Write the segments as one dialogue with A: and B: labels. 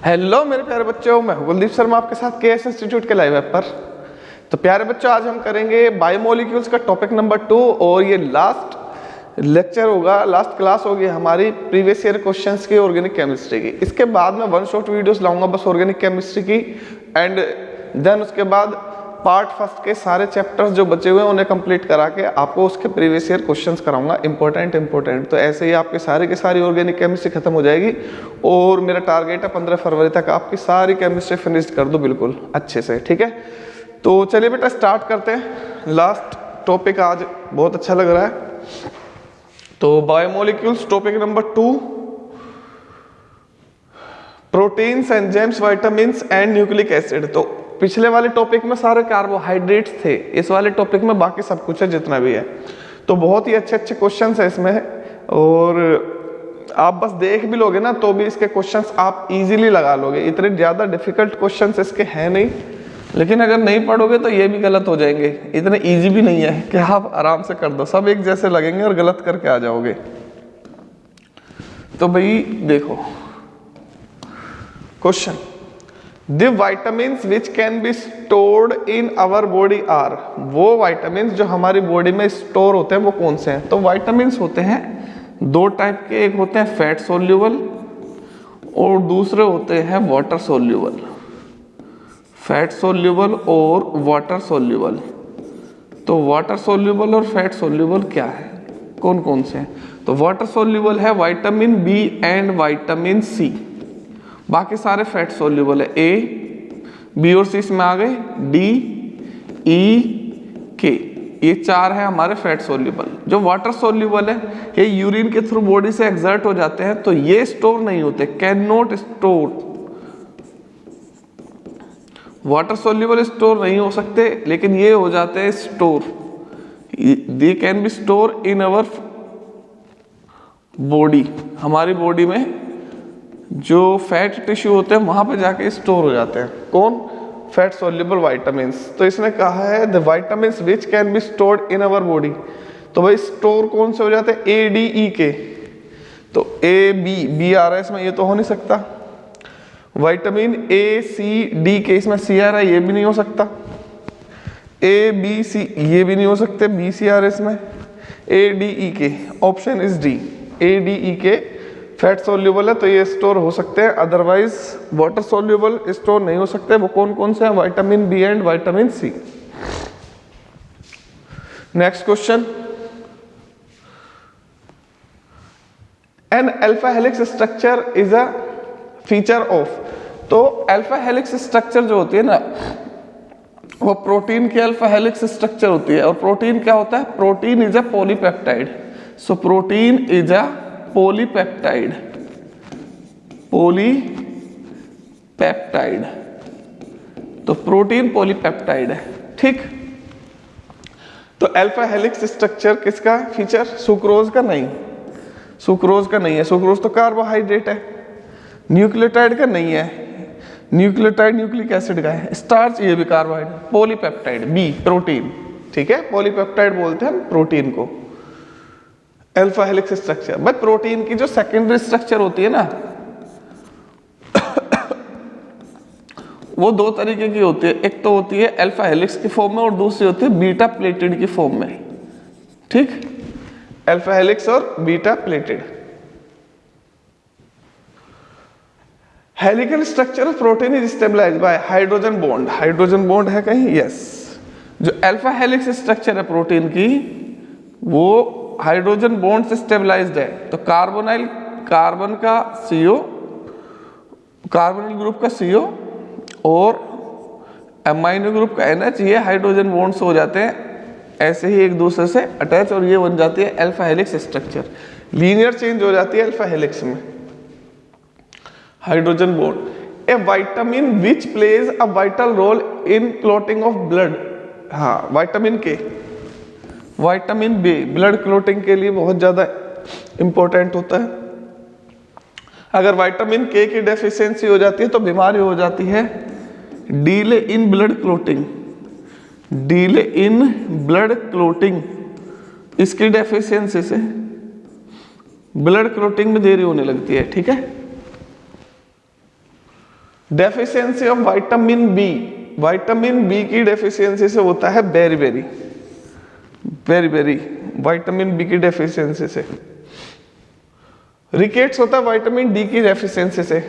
A: Hello मेरे प्यारे बच्चों, मैं हूं कुलदीप शर्मा आपके साथ केएस इंस्टीट्यूट के लाइव ऐप पर। तो प्यारे बच्चों, आज हम करेंगे बायोमोलिक्यूल्स का टॉपिक नंबर 2 और ये लास्ट लेक्चर होगा, लास्ट क्लास होगी हमारी प्रीवियस ईयर क्वेश्चंस की ऑर्गेनिक केमिस्ट्री की। इसके बाद मैं वन शॉट वीडियोस लाऊंगा बस ऑर्गेनिक केमिस्ट्री की, एंड देन उसके बाद पार्ट फर्स्ट के सारे चैप्टर्स जो बचे हुए हैं उन्हें कंप्लीट करा के आपको उसके प्रीवियस ईयर क्वेश्चंस कराऊंगा इंपॉर्टेंट। तो ऐसे ही आपकी सारी की सारी ऑर्गेनिक केमिस्ट्री खत्म हो जाएगी और मेरा टारगेट है 15 फरवरी तक आपकी सारी केमिस्ट्री फिनिश कर दो बिल्कुल अच्छे से, ठीक है। तो चलिए बेटा स्टार्ट करते हैं। लास्ट टॉपिक आज बहुत अच्छा लग रहा है। तो biomolecules topic number 2, proteins, enzymes, vitamins and nucleic acid. तो पिछले वाले टॉपिक में सारे कार्बोहाइड्रेट्स थे, इस वाले टॉपिक में बाकी सब कुछ है जितना भी है। तो बहुत ही अच्छे अच्छे क्वेश्चंस है इसमें, और आप बस देख भी लोगे ना तो भी इसके क्वेश्चंस आप इजीली लगा लोगे। इतने ज़्यादा डिफिकल्ट क्वेश्चंस इसके हैं नहीं, लेकिन अगर नहीं पढ़ोगे तो ये भी गलत हो जाएंगे। इतने ईजी भी नहीं है कि आप आराम से कर दो, सब एक जैसे लगेंगे और गलत करके आ जाओगे। तो भाई देखो question, The vitamins which can be stored in our body are, वो vitamins जो हमारी बॉडी में स्टोर होते हैं वो कौन से हैं? तो vitamins होते हैं दो टाइप के, एक होते हैं फैट सोल्यूबल और दूसरे होते हैं वाटर सोल्यूबल। फैट सोल्यूबल और वाटर सोल्यूबल। तो वाटर सोल्यूबल और फैट सोल्यूबल क्या है, कौन कौन से हैं? तो वाटर सोल्यूबल है vitamin B and vitamin C, बाकी सारे फैट सोल्यूबल है। ए, बी और सी इसमें आ गए, डी, ई, के, ये चार है हमारे फैट सोल्यूबल। जो वाटर सोल्यूबल है ये यूरिन के थ्रू बॉडी से एक्सर्ट हो जाते हैं, तो ये स्टोर नहीं होते, can not store. Water soluble store नहीं हो सकते, लेकिन ये हो जाते हैं store. They can be store in our body, हमारी बॉडी में जो फैट टिश्यू होते हैं वहां पे जाके स्टोर हो जाते हैं। कौन? Fat soluble vitamins. तो इसने कहा है the vitamins which can be stored in our body. तो भाई स्टोर कौन से हो जाते हैं? ए, डी, ई, के। तो ए, बी आ रहा है इसमें, ये तो हो नहीं सकता। विटामिन ए, सी, डी, के, इसमें सी आ रहा है, ये भी नहीं हो सकता। ए, बी, सी, ये भी नहीं हो सकते, बी, सी आ रहा है इसमें। ए, D, E, K, option is D. A, D, E, K fat soluble है तो ये स्टोर हो सकते हैं, अदरवाइज वाटर सोल्यूबल स्टोर नहीं हो सकते। वो कौन कौन से हैं? Vitamin B and vitamin C. Next question, an alpha helix structure is a feature of. तो अल्फा हेलिक्स स्ट्रक्चर जो होती है ना, वो प्रोटीन की अल्फा हेलिक्स स्ट्रक्चर होती है। और प्रोटीन क्या होता है? Protein is a polypeptide. So protein is a polypeptide, polypeptide. तो प्रोटीन पॉलीपेप्टाइड है, ठीक। तो अल्फा हेलिक्स स्ट्रक्चर किसका फीचर? सुक्रोज का नहीं, सुक्रोज का नहीं है। सुक्रोज तो कार्बोहाइड्रेट है। न्यूक्लियोटाइड का नहीं है, न्यूक्लियोटाइड न्यूक्लिक एसिड का है। स्टार्च ये भी कार्बोहाइड्रेट। पॉलीपेप्टाइड बी, प्रोटीन, ठीक है। पॉलीपेप्टाइड बोलते हैं प्रोटीन को। Alpha helix structure, but protein की जो सेकेंडरी स्ट्रक्चर होती है ना वो दो तरीके की होती है। एक तो होती है अल्फा हेलिक्स की फॉर्म में और दूसरी होती है बीटा प्लेटेड की फॉर्म में, ठीक। अल्फा हेलिक्स और beta pleated. Helical structure of protein is stabilised by hydrogen bond. Hydrogen bond है कहीं? यस। जो अल्फा हेलिक्स स्ट्रक्चर है प्रोटीन की वो हाइड्रोजन बॉन्ड से स्टेबलाइज्ड है। तो कार्बोनाइल, कार्बन का CO, कार्बोनिल ग्रुप का CO और अमाइनो ग्रुप का NH, ये हाइड्रोजन बॉन्ड से हो जाते हैं ऐसे ही एक दूसरे से अटैच, और ये बन जाती है alpha helix structure. Linear change हो जाती है अल्फा हेलिक्स में। Hydrogen bond, a vitamin which plays a vital role in clotting of blood. हाँ, vitamin K, vitamin B blood clotting के लिए बहुत ज्यादा इंपॉर्टेंट होता है। अगर विटामिन के की डेफिशिएंसी हो जाती है तो बीमारी हो जाती है delay in blood clotting. Delay in blood clotting, इसकी डेफिशिएंसी से ब्लड क्लॉटिंग में देरी होने लगती है, ठीक है। Deficiency of vitamin B, vitamin B की डेफिशिएंसी से होता है बेरी बेरी विटामिन बी की डेफिशिएंसी से। रिकेट्स होता है विटामिन डी की डेफिशिएंसी से।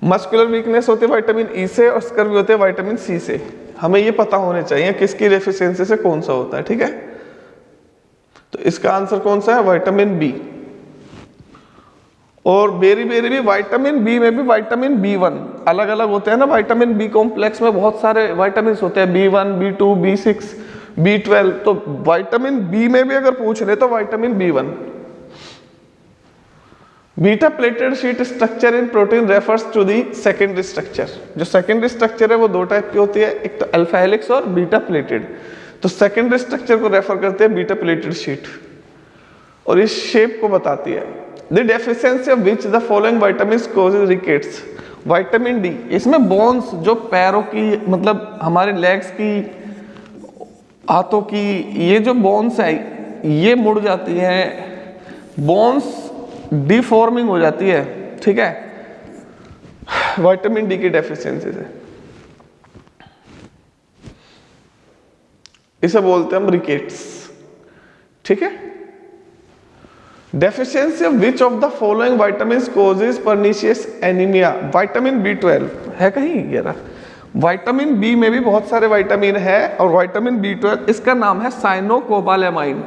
A: मस्कुलर वीकनेस होती है विटामिन ई से, और स्कर्वी होते हैं विटामिन सी से। हमें ये पता होने चाहिए किसकी डेफिशिएंसी से कौन सा होता है, ठीक है। तो इसका आंसर कौन सा है, विटामिन बी। और बेरी बेरी भी विटामिन बी में भी विटामिन बी1 अलग अलग होते हैं ना। विटामिन बी कॉम्प्लेक्स में बहुत सारे विटामिन होते हैं, बी1, बी2, बी6, बी12। तो विटामिन बी में भी अगर पूछ रहे तो vitamin B one. Beta plated sheet structure in protein refers to the secondary structure. जो सेकेंडरी स्ट्रक्चर है वो दो टाइप की होती है, एक तो अल्फा हेलिक्स और बीटा प्लेटेड। तो सेकेंडरी स्ट्रक्चर को रेफर करते हैं बीटा प्लेटेड शीट, और इस शेप को बताती है। The deficiency of which the following vitamins causes rickets. Vitamin D, इसमें बोन्स जो पैरों की, मतलब हमारे लेग्स की, हाथों की, ये जो बोन्स है ये मुड़ जाती है, बोन्स डिफॉर्मिंग हो जाती है, ठीक है, विटामिन डी की डेफिशिएंसी से। इसे बोलते हैं हम रिकेट्स, ठीक है। Deficiency of which of the following vitamins causes pernicious anaemia. Vitamin B12 है कहीं, ये रहा। विटामिन बी में भी बहुत सारे विटामिन है, और विटामिन B12 इसका नाम है साइनोकोबालेमाइन,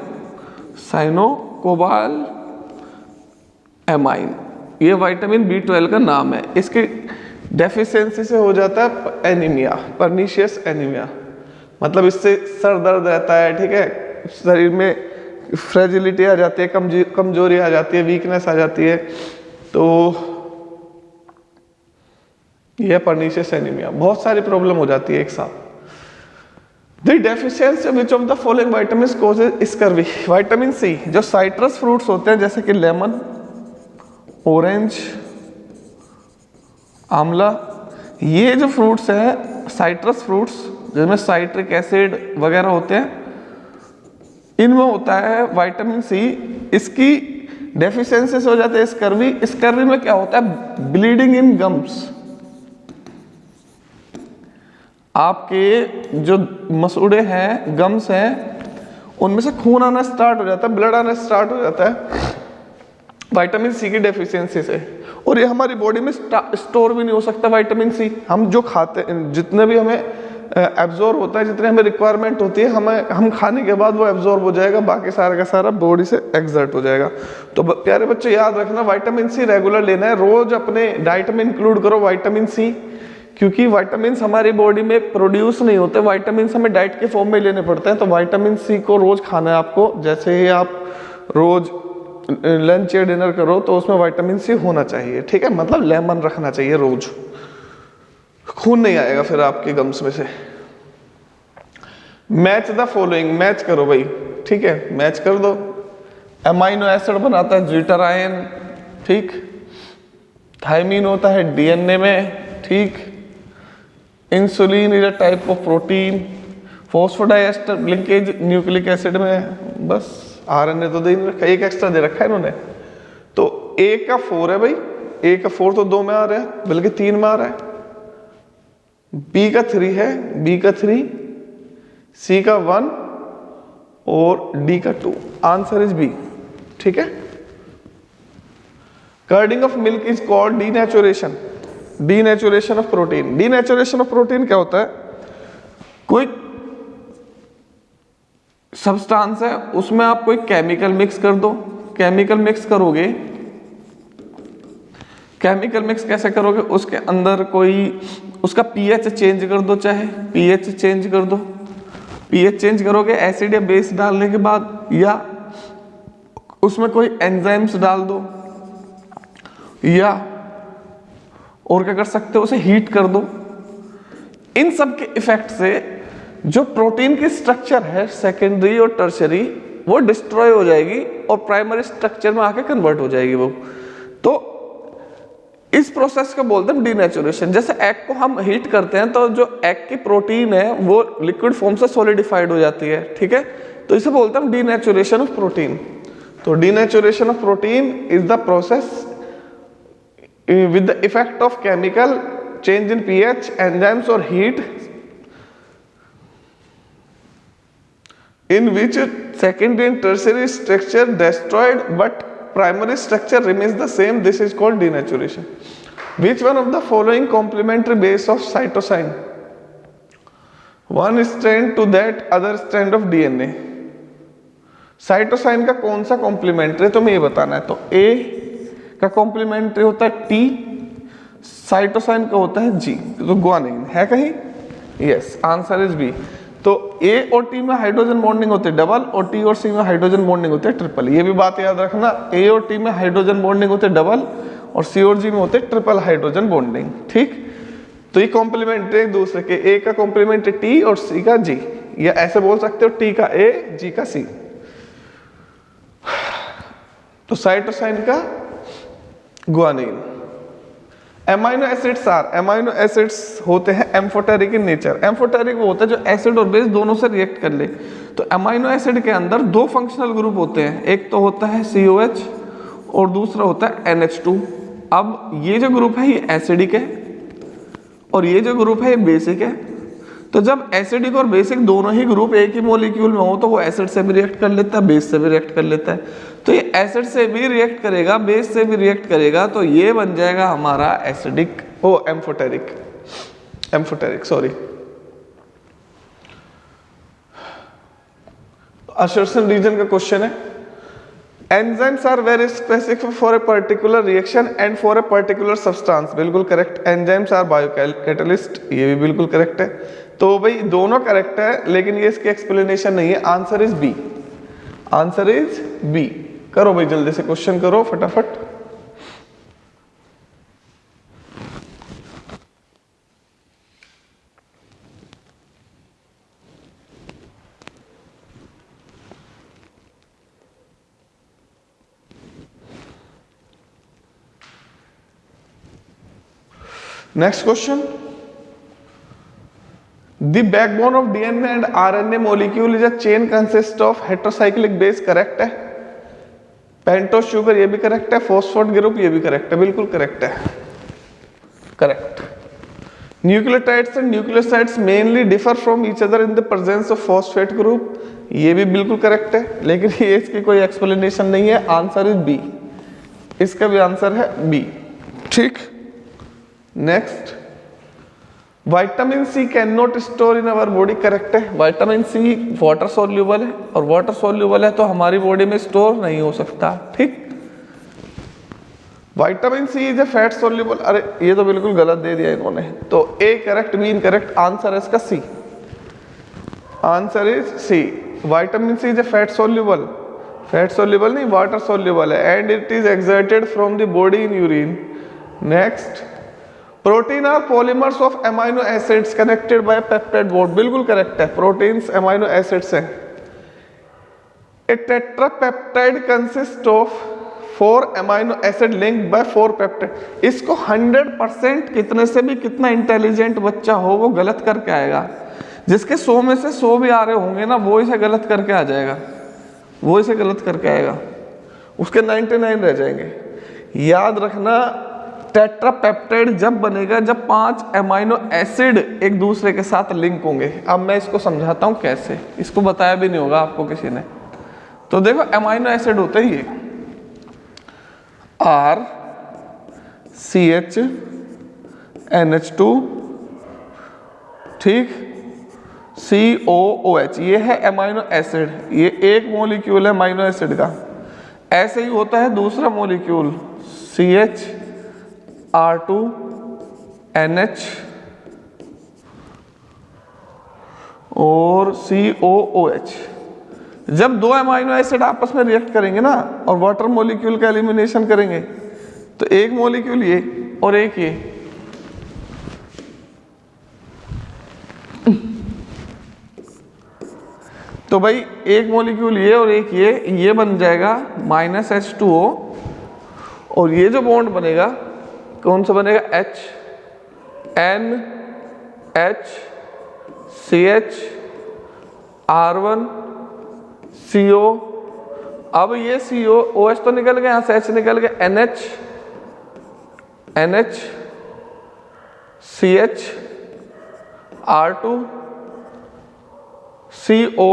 A: साइनोकोबालेमाइन, ये विटामिन B12 का नाम है। इसकी डेफिशिएंसी से हो जाता है एनीमिया, पर्निशियस एनीमिया। मतलब इससे सर दर्द रहता है, ठीक है, शरीर में फ्रेजिलिटी आ जाती है, कमजोरी आ जाती है, वीकनेस आ जाती है, तो यह पर्निशियस एनीमिया। बहुत सारी प्रॉब्लम हो जाती है एक साथ। The deficiency which of the following vitamins causes scurvy. Vitamin C, जो साइट्रस फ्रूट्स होते हैं जैसे कि लेमन, ऑरेंज, आंवला, ये जो फ्रूट्स हैं साइट्रस फ्रूट्स जिसमें साइट्रिक एसिड वगैरह होते हैं, इनमें होता है विटामिन सी। इसकी डेफिशिएंसी से हो जाता है स्कर्वी। स्कर्वी में क्या होता है, ब्लीडिंग इन गम्स। आपके जो मसूड़े हैं, गम्स हैं, उनमें से खून आना स्टार्ट हो जाता है, ब्लड आना स्टार्ट हो जाता है विटामिन सी की डेफिशिएंसी से। और ये हमारी बॉडी में स्टोर भी नहीं हो सकता विटामिन सी। हम जो खाते, जितने भी हमें एब्जॉर्ब होता है, जितने हमें रिक्वायरमेंट होती है, हम खाने के बाद वो एब्जॉर्ब हो जाएगा, बाकी सारा का सारा बॉडी से एक्सर्ट हो जाएगा। तो प्यारे बच्चे याद रखना, विटामिन सी रेगुलर लेना है, रोज अपने डाइट में इंक्लूड करो विटामिन सी, क्योंकि विटामिन हमारी बॉडी में प्रोड्यूस नहीं होते, विटामिन हमें डाइट के फॉर्म में लेने पड़ते हैं। तो विटामिन सी को रोज खाना है आपको। जैसे ही आप रोज लंच या डिनर करो तो उसमें विटामिन सी होना चाहिए, ठीक है, मतलब लेमन रखना चाहिए रोज, खून नहीं आएगा फिर आपके गम्स में से। मैच द फॉलोइंग, मैच करो भाई, ठीक है, मैच कर दो। अमाइनो एसिड बनाता है ज्यूटाराइन, ठीक, थायमीन होता है डीएनए में, ठीक, insulin is a type of protein, phosphodiester linkage nucleic acid में, बस आरएनए तो दे नहीं रखा, एक एक्स्ट्रा दे रखा है इन्होंने। तो ए का 4 है भाई, ए का 4 तो 2 में आ रहा है, बल्कि 3 में आ रहा है। बी का 3 है, बी का 3, सी का 1 और डी का 2। आंसर इज बी, ठीक है। Curding of milk is called denaturation, denaturation of protein. Denaturation of protein क्या होता है, कोई सब्सटेंस है, उसमें आप कोई केमिकल मिक्स कर दो। केमिकल मिक्स करोगे, केमिकल मिक्स कैसे करोगे, उसके अंदर कोई उसका पीएच चेंज कर दो, चाहे पीएच चेंज कर दो। पीएच चेंज करोगे एसिड या बेस डालने के बाद, या उसमें कोई एंजाइम्स डाल दो, या और क्या कर सकते हो, उसे हीट कर दो। इन सब के इफेक्ट से जो प्रोटीन की स्ट्रक्चर है सेकेंडरी और टर्शरी, वो डिस्ट्रॉय हो जाएगी और प्राइमरी स्ट्रक्चर में आके कन्वर्ट हो जाएगी वो। तो इस प्रोसेस को बोलते हैं डीनेचुरेशन। जैसे एग को हम हीट करते हैं तो जो एग की प्रोटीन है वो लिक्विड फॉर्म से सॉलिडिफाइड हो जाती है, ठीक है, तो इसे बोलते हैं डीनेचुरेशन ऑफ प्रोटीन। तो denaturation of protein is the process with the effect of chemical change in pH, enzymes or heat, in which secondary and tertiary structure destroyed but primary structure remains the same. This is called denaturation. Which one of the following complementary base of cytosine? One strand to that other strand of DNA. Cytosine का कौन सा complementary तुम्हें ये बताना है। तो ए का complementary होता है टी, साइटोसाइन का होता है जी। तो गुआनिन है कहीं? Yes, answer is B. तो ए और टी में हाइड्रोजन बॉन्डिंग होती है डबल, और टी और सी में हाइड्रोजन बॉन्डिंग होती है ट्रिपल। ये भी बात याद रखना, ए और टी में हाइड्रोजन बॉन्डिंग होती है डबल, और सी और जी में होते हैं ट्रिपल हाइड्रोजन बॉन्डिंग। ठीक, तो ये कॉम्प्लीमेंट्री एक दूसरे के, ए का कॉम्प्लीमेंट्री टी और सी का जी, या ऐसे बोल सकते हो टी का ए, जी का सी। तो साइटोसाइन का guanine. Amino acids are, amino acids होते हैं एम्फोटेरिक इन नेचर। एम्फोटेरिक वो होता है जो एसिड और बेस दोनों से रिएक्ट कर ले। तो एमाइनो एसिड के अंदर दो फंक्शनल ग्रुप होते हैं, एक तो होता है COH और दूसरा होता है NH2। अब ये जो ग्रुप है ये एसिडिक है और ये जो ग्रुप है ये बेसिक है। तो जब एसिडिक और बेसिक दोनों ही ग्रुप एक ही मॉलिक्यूल में हो तो वो एसिड से भी रिएक्ट कर लेता है, बेस से भी रिएक्ट कर लेता है। तो ये एसिड से भी रिएक्ट करेगा, बेस से भी रिएक्ट करेगा, तो ये बन जाएगा हमारा acidic oh amphoteric sorry. Assertion reason का क्वेश्चन है। Enzymes are very specific for a particular reaction and for a particular substance. बिल्कुल करेक्ट। एंजाइम्स आर बायोकैटालिस्ट, ये भी बिल्कुल करेक्ट है। तो भाई दोनों करेक्ट है, लेकिन ये इसकी एक्सप्लेनेशन नहीं है। Answer is B, answer is B. करो भाई जल्दी से क्वेश्चन करो फटाफट। Next question. The backbone of DNA and RNA molecule is a chain consist of heterocyclic base, correct है। पेंटोस शुगर ये भी करेक्ट है, फॉस्फेट ग्रुप ये भी करेक्ट है, बिल्कुल करेक्ट है, correct. Nucleotides and nucleosides mainly differ from each other in the presence of phosphate group, ये भी बिल्कुल करेक्ट है, लेकिन ये इसकी कोई एक्सप्लेनेशन नहीं है। आंसर इज बी, इसका भी आंसर है बी। ठीक, next. Vitamin C can not store in our body, correct है। विटामिन सी वाटर सोल्यूबल है, और वाटर सोल्यूबल है तो हमारी बॉडी में स्टोर नहीं हो सकता। ठीक, vitamin C is a fat soluble, अरे ये तो बिल्कुल गलत दे दिया इन्होंने। तो A correct, B incorrect, answer है इसका C, answer is C. Vitamin C is a fat soluble नहीं, वाटर सोल्यूबल है, and it is excreted from the body in urine. Next. Protein are polymers of amino acids connected by peptide bond, बिल्कुल correct है। Proteins amino acids हैं। A tetrapeptide consist of 4 amino acid linked by 4 peptide. इसको 100% कितने से भी कितना intelligent बच्चा हो वो गलत करके आएगा। जिसके 100 में से 100 भी आ रहे होंगे ना, वो इसे गलत करके आ जाएगा, वो इसे गलत करके आएगा, उसके 99 रह जाएंगे। याद रखना, टेट्रापेप्टाइड जब बनेगा जब 5 अमाइनो एसिड एक दूसरे के साथ लिंक होंगे। अब मैं इसको समझाता हूं कैसे, इसको बताया भी नहीं होगा आपको किसी ने। तो देखो अमाइनो एसिड होते हैं ये R CH NH2, ठीक, COOH, ये है अमाइनो एसिड, ये एक मॉलिक्यूल है अमाइनो एसिड का। ऐसे ही होता है दूसरा मॉलिक्यूल CH R2 NH और COOH। जब 2 अमाइनो एसिड आपस में रिएक्ट करेंगे ना और वाटर मॉलिक्यूल का एलिमिनेशन करेंगे, तो एक मॉलिक्यूल ये और एक ये, तो भाई एक मॉलिक्यूल ये और एक ये बन जाएगा -H2O, और ये जो बॉन्ड बनेगा कौन सा बनेगा, H NH CH R1 CO। अब ये COOH तो निकल गया, यहाँ से H निकल गया, NH NH CH R2 CO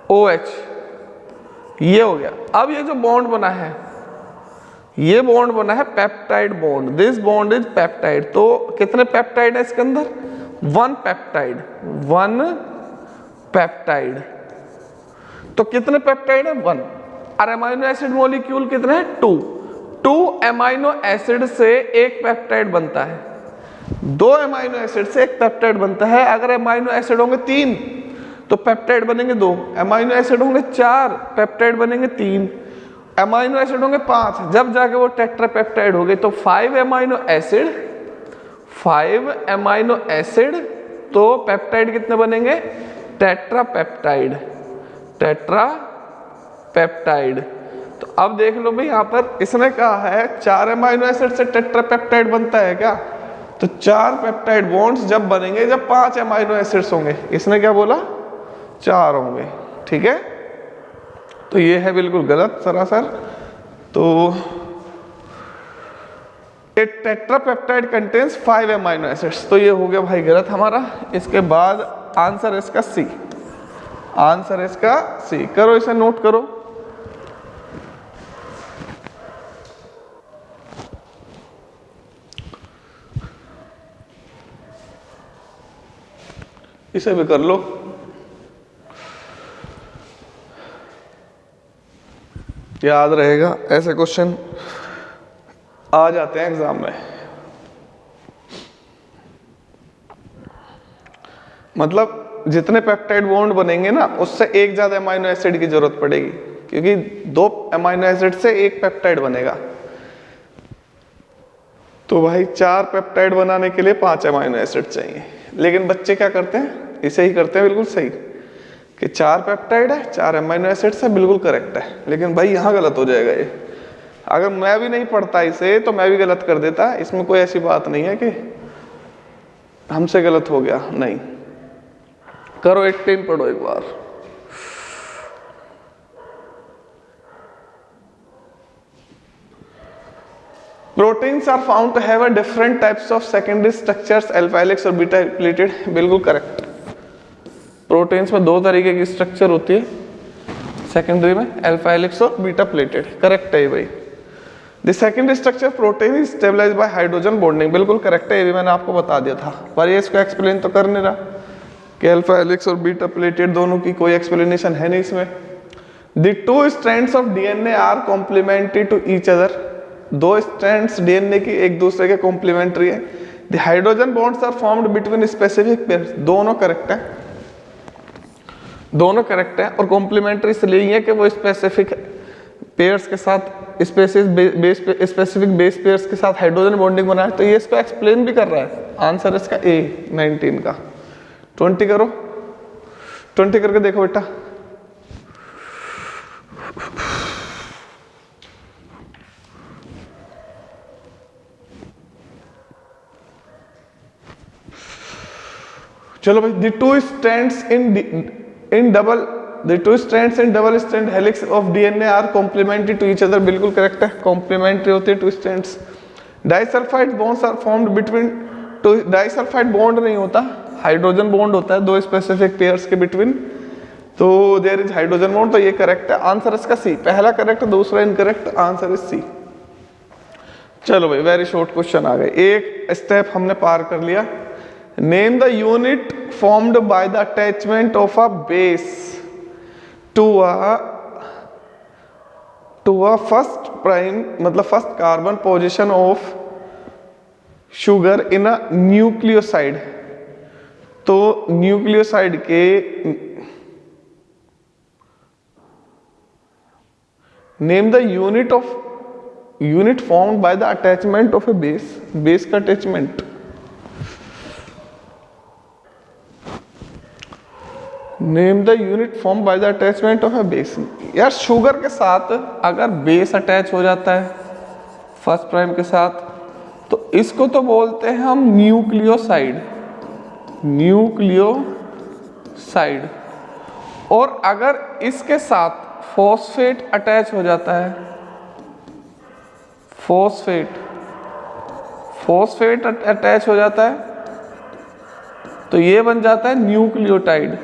A: OH, ये हो गया। अब ये जो बॉन्ड बना है, ये बॉन्ड बना है peptide bond, this bond is peptide. तो कितने पेप्टाइड है इसके अंदर? One peptide. तो कितने पेप्टाइड है? वन। और अमाइनो एसिड मॉलिक्यूल कितने हैं? टू अमाइनो एसिड से एक पेप्टाइड बनता है, दो अमाइनो एसिड से एक पेप्टाइड बनता है। अगर अमाइनो एसिड होंगे 3 तो पेप्टाइड बनेंगे 2, अमाइनो एसिड होंगे 4 पेप्टाइड बनेंगे 3, अमाइनो एसिड होंगे 5, जब जाके वो टेट्रापेप्टाइड हो गए। तो 5 अमाइनो एसिड तो पेप्टाइड कितने बनेंगे? टेट्रापेप्टाइड। तो अब देख लो भाई, यहां पर इसने कहा है 4 अमाइनो एसिड से टेट्रापेप्टाइड बनता है क्या? तो 4 पेप्टाइड बॉन्ड्स जब बनेंगे जब 5 अमाइनो एसिड्स होंगे। इसने क्या बोला? 4 होंगे। ठीक है, तो ये है बिल्कुल गलत सरासर। तो ए टेट्रापेप्टाइड कंटेन्स 5 अमाइनो एसिड्स, तो ये हो गया भाई गलत हमारा। इसके बाद आंसर इसका सी, आंसर इसका सी। करो इसे, नोट करो। इसे भी कर लो। याद रहेगा, ऐसे क्वेश्चन आ जाते हैं एग्जाम में। मतलब जितने पेप्टाइड बॉन्ड बनेंगे ना, उससे एक ज्यादा अमाइनो एसिड की जरूरत पड़ेगी, क्योंकि 2 अमाइनो एसिड से एक पेप्टाइड बनेगा। तो भाई 4 पेप्टाइड बनाने के लिए 5 अमाइनो एसिड चाहिए। लेकिन बच्चे क्या करते हैं? इसे ही करते हैं, बिल्कुल सही, कि 4 पेप्टाइड है, 4 अमाइनो एसिड्स है, बिल्कुल करेक्ट है। लेकिन भाई यहाँ गलत हो जाएगा ये। अगर मैं भी नहीं पढ़ता इसे तो मैं भी गलत कर देता। इसमें कोई ऐसी बात नहीं है कि हमसे गलत हो गया, नहीं। करो 18 पढ़ो एक बार। Proteins are found to have a different types of secondary structures, alpha helix और बीटा प्लेटेड, बिल्कुल करेक्ट। प्रोटीन्स में 2 तरीके की स्ट्रक्चर होती है सेकेंडरी में, अल्फा हेलिक्स और बीटा प्लेटेड, करेक्ट है भाई। The secondary structure protein is stabilised by hydrogen bonding, बिल्कुल करेक्ट है, ये भी मैंने आपको बता दिया था। पर ये इसको एक्सप्लेन तो कर नहीं रहा कि अल्फा हेलिक्स और बीटा प्लेटेड दोनों की कोई एक्सप्लेनेशन है नहीं इसमें। The 2 strands of DNA are complementary to each other, 2 strands DNA की एक दूसरे के कॉम्प्लीमेंट्री है। The hydrogen bonds are formed between specific pairs, दोनों करेक्ट है, दोनों करेक्ट है। और कॉम्प्लीमेंट्री इसलिए है कि वो स्पेसिफिक पेयर्स के साथ स्पेसिफिक बेस पेयर्स के साथ हाइड्रोजन बॉन्डिंग बना है। तो ये इसको एक्सप्लेन भी कर रहा है। आंसर इसका ए 19 का। 20 करो, 20 करके देखो बेटा। चलो भाई, the two strands in double strand helix of DNA are complementary to each other, बिल्कुल करेक्ट है, कॉम्प्लीमेंट्री होते हैं 2 strands। Disulphide bonds are formed between two, disulphide bond नहीं होता, हाइड्रोजन बॉन्ड होता है 2 स्पेसिफिक पेयर्स के बिटवीन, तो देयर इज हाइड्रोजन बॉन्ड, तो ये करेक्ट है। आंसर इसका सी, पहला करेक्ट, दूसरा इनकरेक्ट, आंसर इज सी। चलो भाई, वेरी शॉर्ट क्वेश्चन आ गए, एक स्टेप हमने पार कर लिया। Name the unit formed by the attachment of a base to a first prime, मतलब first carbon position of sugar in a nucleoside. तो न्यूक्लियोसाइड के name the unit formed by the attachment of a base, base का attachment. Name the unit form by the attachment of a base. यार sugar के साथ अगर base attach हो जाता है फर्स्ट प्राइम के साथ, तो इसको तो बोलते हैं हम न्यूक्लियोसाइड, न्यूक्लियोसाइड। और अगर इसके साथ फॉस्फेट अटैच हो जाता है, फॉस्फेट अटैच हो जाता है तो ये बन जाता है न्यूक्लियोटाइड।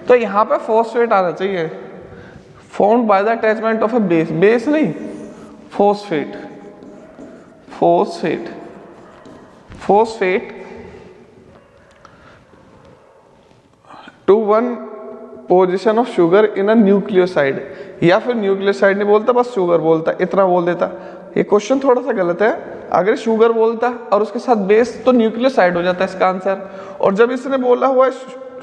A: तो यहां पे फॉस्फेट आना चाहिए, formed by the attachment of a base नहीं, phosphate to one position of sugar in a nucleoside, या फिर न्यूक्लियोसाइड नहीं बोलता, बस शुगर बोलता, इतना बोल देता। ये क्वेश्चन थोड़ा सा गलत है, अगर शुगर बोलता और उसके साथ बेस तो न्यूक्लियोसाइड हो जाता है इसका आंसर। और जब इसने बोला हुआ है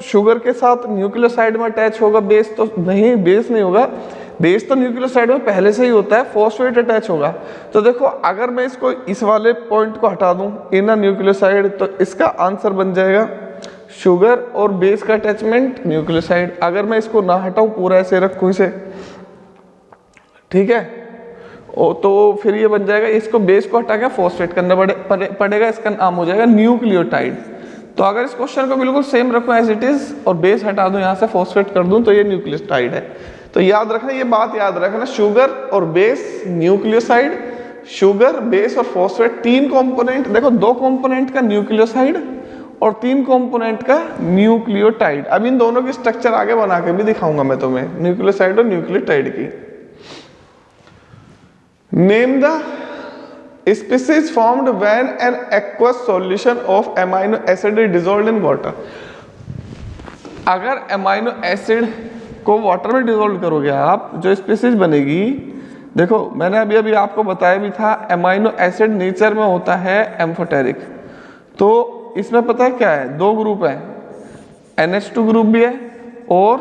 A: शुगर के साथ न्यूक्लियोसाइड में अटैच होगा बेस, तो नहीं, बेस नहीं होगा, बेस तो न्यूक्लियोसाइड में पहले से ही होता है, फॉस्फेट अटैच होगा। तो देखो अगर मैं इसको इस वाले पॉइंट को हटा दूं इन अ न्यूक्लियोसाइड, तो इसका आंसर बन जाएगा शुगर और बेस का अटैचमेंट न्यूक्लियोसाइड। अगर मैं इसको ना हटाऊं, पूरा ऐसे रखूं इसे, ठीक है, तो फिर ये बन जाएगा, इसको बेस को हटा के फॉस्फेट करना पड़ेगा, इसका नाम हो जाएगा न्यूक्लियोटाइड। तो अगर इस क्वेश्चन को बिल्कुल सेम रखूं एज इट इज और बेस हटा दूं, यहाँ से फॉस्फेट कर दूं, तो ये न्यूक्लियोटाइड है। तो याद रखना, ये बात याद रखना, शुगर और बेस न्यूक्लियोसाइड, शुगर बेस और फॉस्फेट तीन कंपोनेंट, देखो दो कंपोनेंट का न्यूक्लियोसाइड और तीन कंपोनेंट का न्यूक्लियोटाइड। अब इन दोनों की स्ट्रक्चर आगे बना के भी दिखाऊंगा मैं तुम्हें, न्यूक्लियोसाइड और न्यूक्लियोटाइड की। Name the species formed when an aqueous solution of amino acid is dissolved in water. अगर एमाइनो एसिड को वाटर में डिसॉल्व करोगे आप, जो स्पीसीज बनेगी, देखो मैंने अभी अभी आपको बताया भी था, एमाइनो एसिड नेचर में होता है एम्फोटेरिक। तो इसमें पता है क्या है, दो ग्रुप है, NH2 ग्रुप भी है और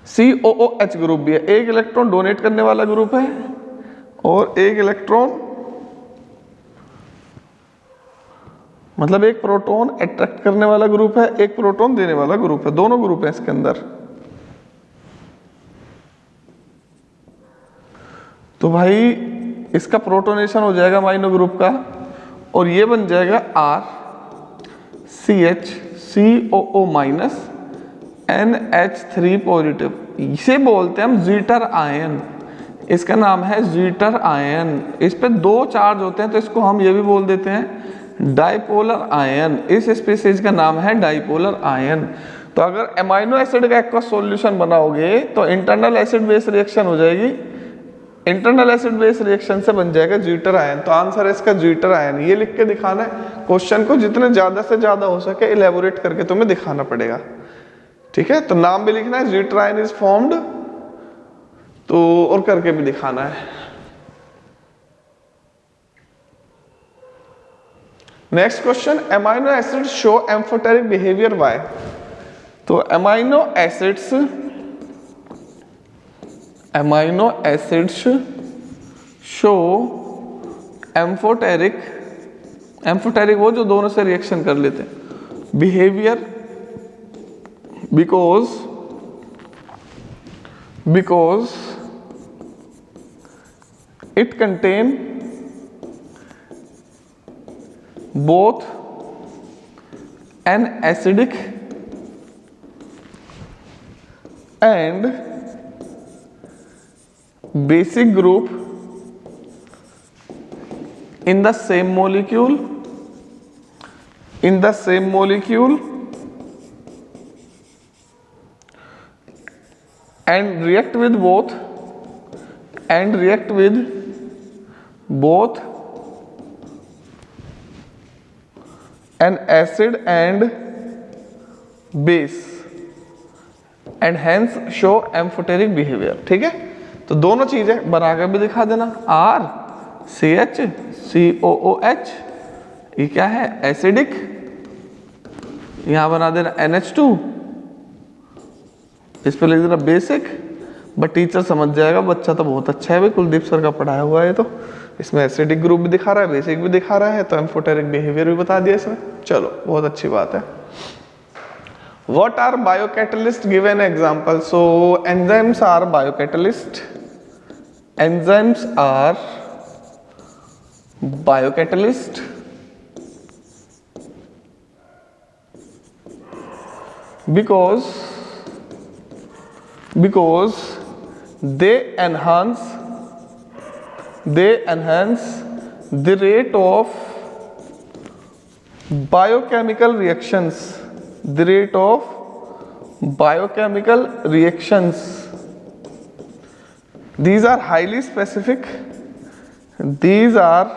A: COOH ग्रुप भी है। एक इलेक्ट्रॉन डोनेट करने वाला ग्रुप है और एक इलेक्ट्रॉन, मतलब एक प्रोटॉन अट्रैक्ट करने वाला ग्रुप है, एक प्रोटॉन देने वाला ग्रुप है, दोनों ग्रुप है इसके अंदर। तो भाई इसका प्रोटोनेशन हो जाएगा अमाइनो ग्रुप का, और ये बन जाएगा RCH COO- NH3 पॉजिटिव। इसे बोलते हैं हम जीटर आयन, इसका नाम है जीटर आयन। इस पे दो चार्ज होते हैं, तो इसको हम ये भी बोल देते हैं डाइपोलर आयन। इस स्पीसीज का नाम है डाइपोलर आयन। तो अगर एमाइनो एसिड का एक्वा सॉल्यूशन बनाओगे तो इंटरनल एसिड बेस रिएक्शन हो जाएगी, इंटरनल एसिड बेस रिएक्शन से बन जाएगा जीटर आयन। तो आंसर है इसका जीटर आयन। ये लिख के दिखाना है, क्वेश्चन को जितने ज्यादा से ज्यादा हो सके इलेबोरेट करके तुम्हें दिखाना पड़ेगा, ठीक है। तो नाम भी लिखना है, जीटर आयन इज फॉर्म्ड, तो और करके भी दिखाना है। Next question, amino acid show amphoteric behaviour by. तो एमाइनो एसिड्स शो एम्फोटेरिक वो जो दोनों से रिएक्शन कर लेते हैं, behaviour because it contain both an acidic and basic group in the same molecule and react with both an acid and base and hence show amphoteric behavior। ठीक है, तो दोनों चीजें बनाकर भी दिखा देना। RCH COOH, ये क्या है, एसिडिक, यहां बना देना NH2, इस पे लिख देना बेसिक। बट टीचर समझ जाएगा, बच्चा तो बहुत अच्छा है भाई, कुलदीप सर का पढ़ाया हुआ है, तो इसमें एसिडिक ग्रुप भी दिखा रहा है, बेसिक भी दिखा रहा है, तो एम्फोटेरिक बिहेवियर भी बता दिया इसमें। चलो बहुत अच्छी बात है। What are biocatalyst, give an example. So enzymes are biocatalyst, enzymes are biocatalyst because they enhance the rate of biochemical reactions, the rate of biochemical reactions. These are highly specific. These are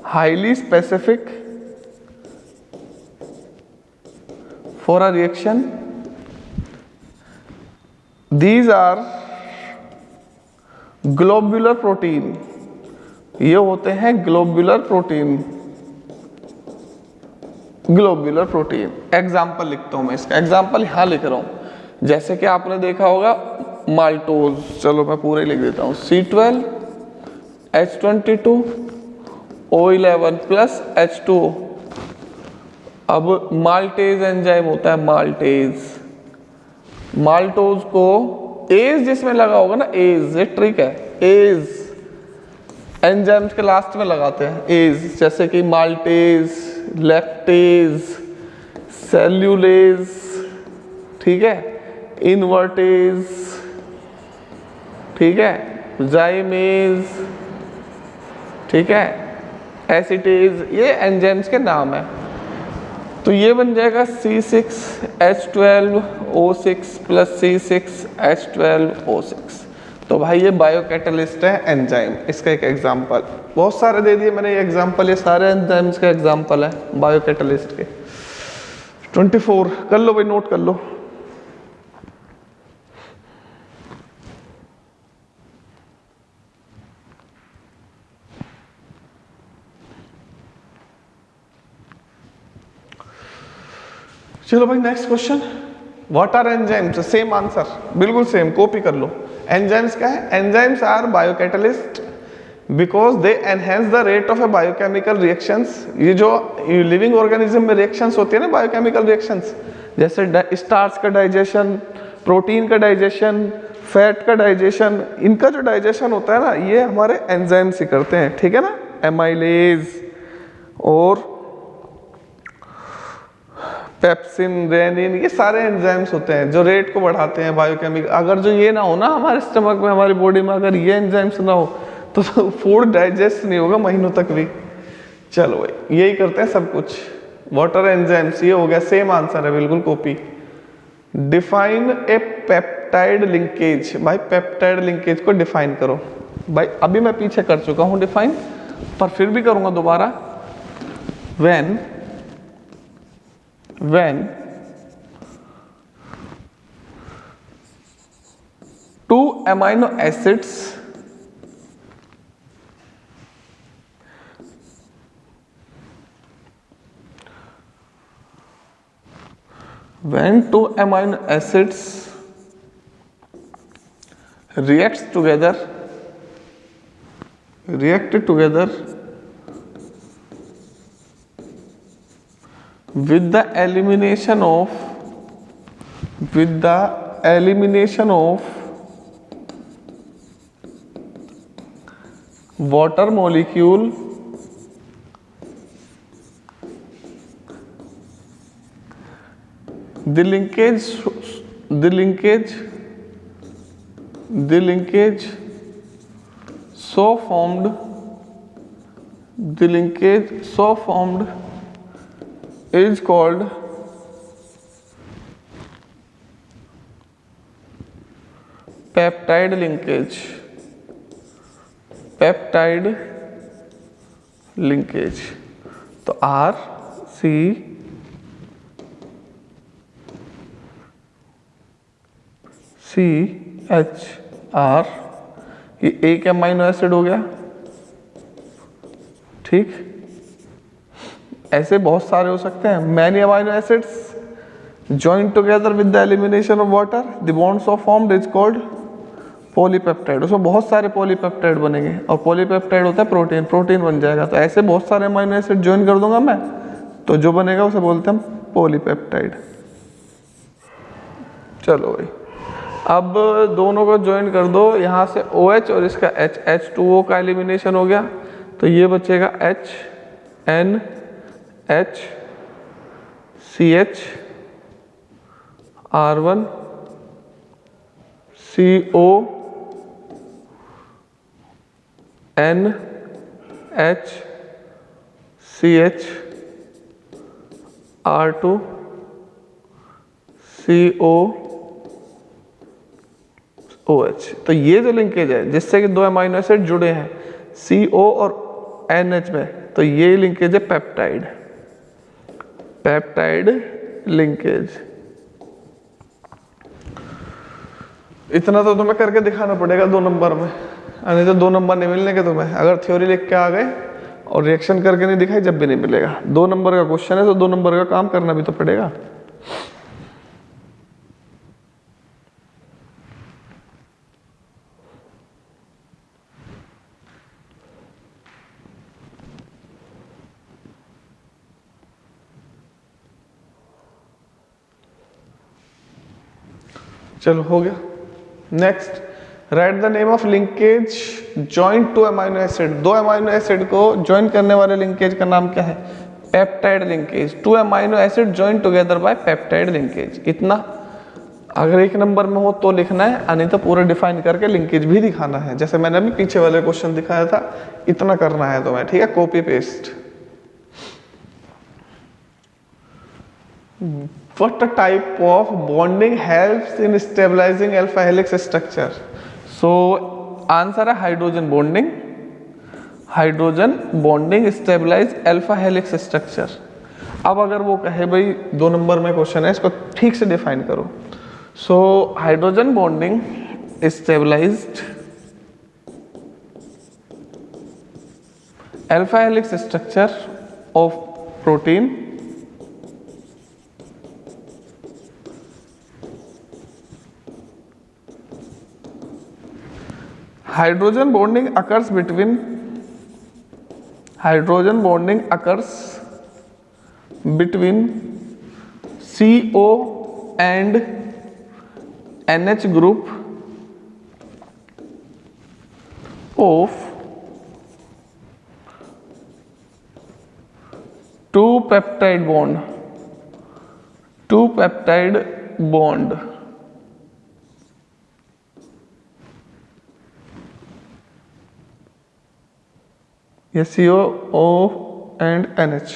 A: highly specific for a reaction. These are globular protein. ये होते हैं globular protein. Globular protein example लिखता हूं मैं इसका. Example यहां लिख रहा हूं. जैसे कि आपने देखा होगा माल्टोज, चलो मैं पूरे लिख देता हूँ. C12 H22 O11 plus H2O. अब माल्टेज एंजाइम होता है, माल्टोज को एज जिसमें लगा होगा ना, एज, ये ट्रिक है, एज एंजाइम्स के लास्ट में लगाते हैं एज, जैसे कि माल्टेज, लैक्टेज, सेल्यूलेज, ठीक है, इनवर्टेज, ठीक है, जाइमेज, ठीक है, एसिटेज, ये एंजाइम्स के नाम है. तो ये बन जाएगा C6H12O6 प्लस C6H12O6. तो भाई ये बायोकैटलिस्ट है एंजाइम. इसका एक एग्जांपल, बहुत सारे दे दिए मैंने ये एग्जांपल, ये सारे एंजाइम्स का एग्जांपल है बायोकैटलिस्ट के. 24 कर लो भाई, नोट कर लो. चलो भाई next question. What are enzymes? Same answer, बिल्कुल सेम, कॉपी कर लो. एंजाइम्स क्या है? Enzymes are biocatalyst because they enhance the rate of a biochemical reactions. ये जो लिविंग ऑर्गेनिज्म में रिएक्शंस होती है ना, बायोकेमिकल रिएक्शंस, जैसे स्टार्च का डाइजेशन, प्रोटीन का डाइजेशन, फैट का डाइजेशन, इनका जो डाइजेशन होता है ना, ये हमारे एंजाइम्स ही करते हैं, ठीक है ना. एमाइलेज और पेप्सिन, रेनिन, ये सारे एंजाइम्स होते हैं जो रेट को बढ़ाते हैं बायोकेमिकल. अगर जो ये ना हो ना हमारे स्टमक में, हमारी बॉडी में, अगर ये एंजाइम्स ना हो तो फूड डाइजेस्ट नहीं होगा महीनों तक भी. चलो भाई यही करते हैं सब कुछ. वाटर एंजाइम्स, ये हो गया, सेम आंसर है, बिल्कुल copy. Define a peptide linkage. भाई पेप्टाइड लिंकेज को डिफाइन करो. भाई अभी मैं पीछे कर चुका हूं डिफाइन, पर फिर भी करूंगा दोबारा. when two amino acids react together with the elimination of water molecule, the linkage so formed is called peptide linkage. तो R C H R, ये एक अमाइनो एसिड हो गया, ठीक. ऐसे बहुत सारे हो सकते हैं. Many amino acids join together with the elimination of water, the bonds of formed is called polypeptide. उसमें बहुत सारे पॉलीपेप्टाइड बनेंगे, और पॉलीपेप्टाइड होता है प्रोटीन बन जाएगा. तो ऐसे बहुत सारे अमाइनो एसिड जॉइन कर दूंगा मैं, तो जो बनेगा उसे बोलते हैं पॉलीपेप्टाइड. चलो भाई अब दोनों को ज्वाइन कर दो. यहाँ से OH और इसका H2O का एलिमिनेशन हो गया, तो ये बचेगा HNH CH R1 CO NHCHR2COOH। तो ये जो लिंकेज है जिससे कि दो अमाइनो एसिड जुड़े हैं CO और NH में, तो ये लिंकेज है पेप्टाइड लिंकेज। इतना तो तुम्हें करके दिखाना पड़ेगा 2 नंबर में, नहीं तो 2 नंबर नहीं मिलने के तुम्हें। अगर थ्योरी लिख के आ गए और रिएक्शन करके नहीं दिखाई, जब भी नहीं मिलेगा। 2 नंबर का क्वेश्चन है तो 2 नंबर का काम करना भी तो पड़ेगा। चलो हो गया। Next, write the name of linkage joint two amino acid. 2 amino acid को ज्वाइन करने वाले लिंकेज का नाम क्या है? Peptide linkage. 2 amino acid join together by peptide linkage. इतना अगर 1 नंबर में हो तो लिखना है, नहीं तो पूरा डिफाइन करके लिंकेज भी दिखाना है, जैसे मैंने अभी पीछे वाले क्वेश्चन दिखाया था। इतना करना है तुम्हें, ठीक है, copy paste. What type of bonding helps in stabilizing alpha helix structure? So answer है hydrogen bonding. Hydrogen bonding stabilize alpha helix structure. अब अगर वो कहे भाई 2 नंबर में क्वेश्चन है, इसको ठीक से डिफाइन करो। So hydrogen bonding stabilised alpha helix structure of protein hydrogen bonding occurs between CO and NH group of 2 peptide bond ये CO एंड NH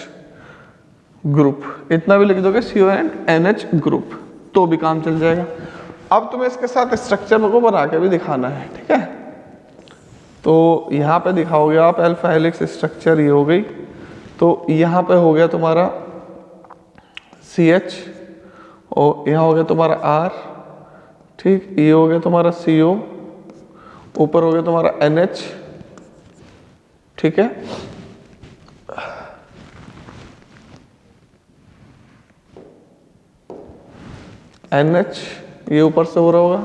A: ग्रुप। इतना भी लिख दोगे CO एंड NH ग्रुप तो भी काम चल जाएगा। अब तुम्हें इसके साथ स्ट्रक्चर को बना के भी दिखाना है, ठीक है। तो यहाँ पे दिखाओगे आप अल्फा हेलिक्स स्ट्रक्चर, ये हो गई। तो यहाँ पे हो गया तुम्हारा CH और यहाँ हो गया तुम्हारा R, ठीक। ये हो गया तुम्हारा CO, ऊपर हो गया तुम्हारा NH, ठीक है। NH ये ऊपर से हो रहा होगा।